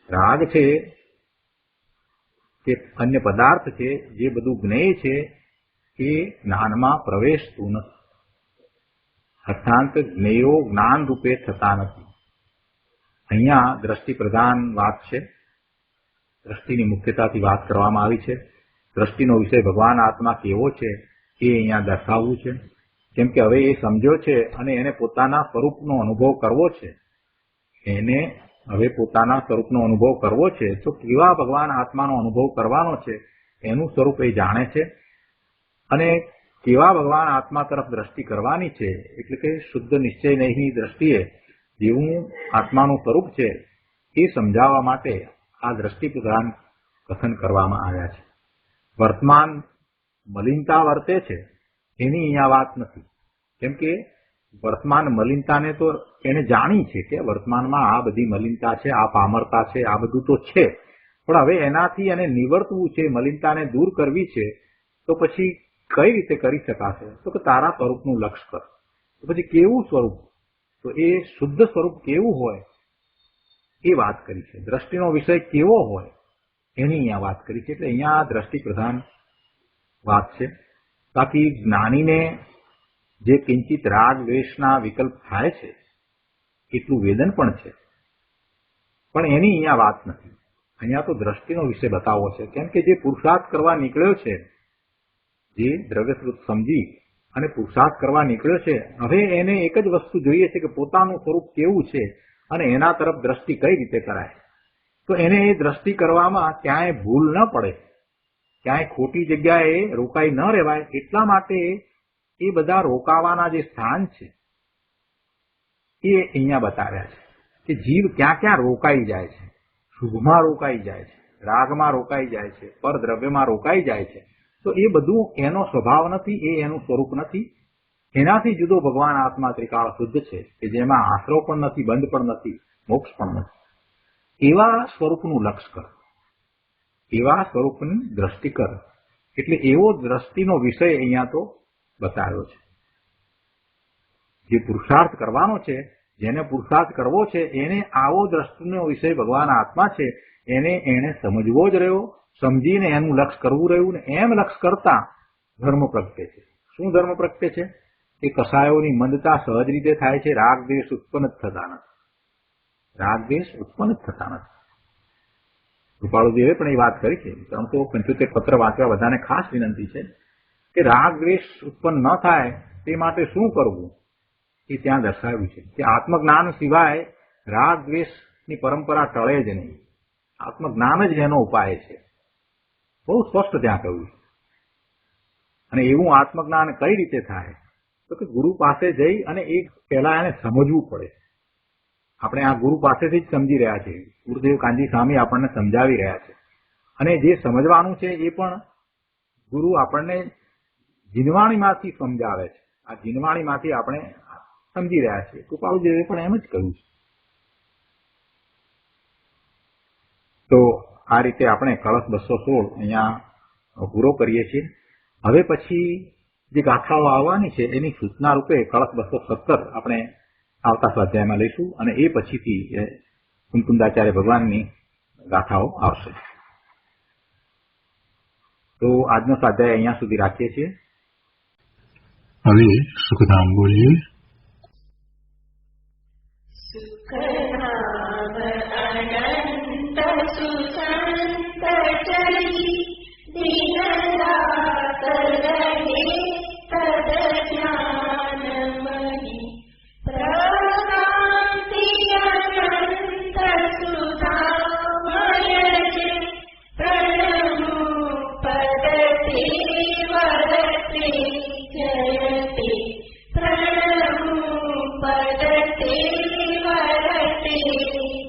Speaker 2: રાગ છે કે અન્ય પદાર્થ છે જે બધું જ્ઞેય છે એ જ્ઞાનમાં પ્રવેશતું નથી, અર્થાત જ્ઞેયો જ્ઞાન રૂપે થતા નથી. અહીંયા દ્રષ્ટિ પ્રધાન વાત છે. દ્રષ્ટિની મુખ્યતાથી વાત કરવામાં આવી છે. દ્રષ્ટિનો વિષય ભગવાન આત્મા કેવો છે એ અહીંયા દર્શાવવું છે. કેમ કે હવે એ સમજ્યો છે અને એને પોતાના સ્વરૂપનો અનુભવ કરવો છે. એને હવે પોતાના સ્વરૂપનો અનુભવ કરવો છે તો કેવા ભગવાન આત્માનો અનુભવ કરવાનો છે એનું સ્વરૂપ એ જાણે છે, અને કેવા ભગવાન આત્મા તરફ દ્રષ્ટિ કરવાની છે એટલે કે શુદ્ધ નિશ્ચય નહીંની દ્રષ્ટિએ જેવું આત્માનું સ્વરૂપ છે એ સમજાવવા માટે આ દ્રષ્ટિ પ્રધાન કથન કરવામાં આવ્યા છે. વર્તમાન મલિનતા વર્તે છે એની અહીંયા વાત નથી, કેમ કે વર્તમાન મલિનતાને તો એને જાણી છે કે વર્તમાનમાં આ બધી મલિનતા છે, આ પામરતા છે, આ બધું તો છે, પણ હવે એનાથી એને નિવર્તવું છે, મલિનતાને દૂર કરવી છે, તો પછી કઈ રીતે કરી શકાશે? તો કે તારા સ્વરૂપનું લક્ષ્ય કર. તો પછી કેવું સ્વરૂપ? તો એ શુદ્ધ સ્વરૂપ કેવું હોય એ વાત કરી છે. દ્રષ્ટિનો વિષય કેવો હોય એની અહીંયા વાત કરી છે. એટલે અહીંયા દ્રષ્ટિ પ્રધાન વાત છે. બાકી જ્ઞાનીને જે કિંચિત રાગ દ્વેષના વિકલ્પ થાય છે એટલું વેદન પણ છે, પણ એની અહીંયા વાત નથી. અહીંયા તો દ્રષ્ટિનો વિષય બતાવવો છે. કેમ કે જે પુરુષાર્થ કરવા નીકળ્યો છે, જે દ્રવ્યસ્વરૂપ સમજી અને પુરુષાર્થ કરવા નીકળ્યો છે, હવે એને એક જ વસ્તુ જોઈએ છે કે પોતાનું સ્વરૂપ કેવું છે અને એના તરફ દ્રષ્ટિ કઈ રીતે કરાય. તો એને એ દ્રષ્ટિ કરવામાં ક્યાંય ભૂલ ન પડે, ક્યાંય ખોટી જગ્યાએ રોકાઈ ન રહેવાય, એટલા માટે એ બધા રોકાવાના જે સ્થાન છે એ અહીંયા બતાવ્યા છે કે જીવ ક્યાં ક્યાં રોકાઈ જાય છે. શુભમાં રોકાઈ જાય છે, રાગમાં રોકાઈ જાય છે, પરદ્રવ્યમાં રોકાઈ જાય છે. તો એ બધું એનો સ્વભાવ નથી, એ એનું સ્વરૂપ નથી. એનાથી જુદો ભગવાન આત્મા ત્રિકાળ શુદ્ધ છે કે જેમાં આશરો પણ નથી, બંધ પણ નથી, મોક્ષ પણ નથી. એવા સ્વરૂપનું લક્ષ્ય કર, એવા સ્વરૂપની દ્રષ્ટિ કર. એટલે એવો દ્રષ્ટિનો વિષય અહીંયા તો બતાવ્યો છે. જે પુરુષાર્થ કરવાનો છે, જેને પુરુષાર્થ કરવો છે, એને આવો દ્રષ્ટિનો વિષય ભગવાન આત્મા છે એને સમજવો જ રહ્યો, સમજીને એનું લક્ષ્ય કરવું રહ્યું. ને એમ લક્ષ્ય કરતા ધર્મ પ્રગટે છે. શું ધર્મ પ્રગટે છે? એ કસાયોની મંદતા સહજ રીતે થાય છે. રાગ દ્વેષ ઉત્પન્ન જ થતા નથી. રાગ દ્વેષ ઉત્પન્ન જ થતા નથી. કૃપાળુદેવે પણ એ વાત કરી છે. 375 પત્ર વાંચવા બધાને ખાસ વિનંતી છે કે રાગ દ્વેષ ઉત્પન્ન ન થાય તે માટે શું કરવું એ ત્યાં દર્શાવ્યું છે કે આત્મજ્ઞાન સિવાય રાગ દ્વેષની પરંપરા ટળે જ નહીં. આત્મજ્ઞાન જ એનો ઉપાય છે. બહુ સ્પષ્ટ ત્યાં કહ્યું છે. અને એવું આત્મજ્ઞાન કઈ રીતે થાય? તો કે ગુરુ પાસે જઈ અને એ પહેલા એને સમજવું પડે. આપણે આ ગુરુ પાસેથી જ સમજી રહ્યા છીએ. ગુરુદેવ કાનજી સ્વામી આપણને સમજાવી રહ્યા છે. અને જે સમજવાનું છે એ પણ ગુરુ આપણને જીનવાણીમાંથી સમજાવે છે. આ જીનવાણીમાંથી આપણે સમજી રહ્યા છીએ. કૃપાળુદેવે પણ એમ જ કહ્યું છે. તો આ રીતે આપણે કળશ 216 અહીંયા પૂરો કરીએ છીએ. હવે પછી જે ગાથાઓ આવવાની છે એની સૂચના રૂપે કળશ 217 આપણે આવતા સ્વાધ્યાયમાં લઈશું અને એ પછીથી કુંકુંદાચાર્ય ભગવાનની ગાથાઓ આવશે. તો આજનો સ્વાધ્યાય અહીંયા સુધી રાખીએ છીએ.
Speaker 3: હવે સુખધામ બોલીએ.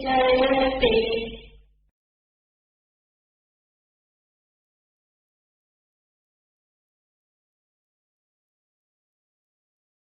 Speaker 4: Jayate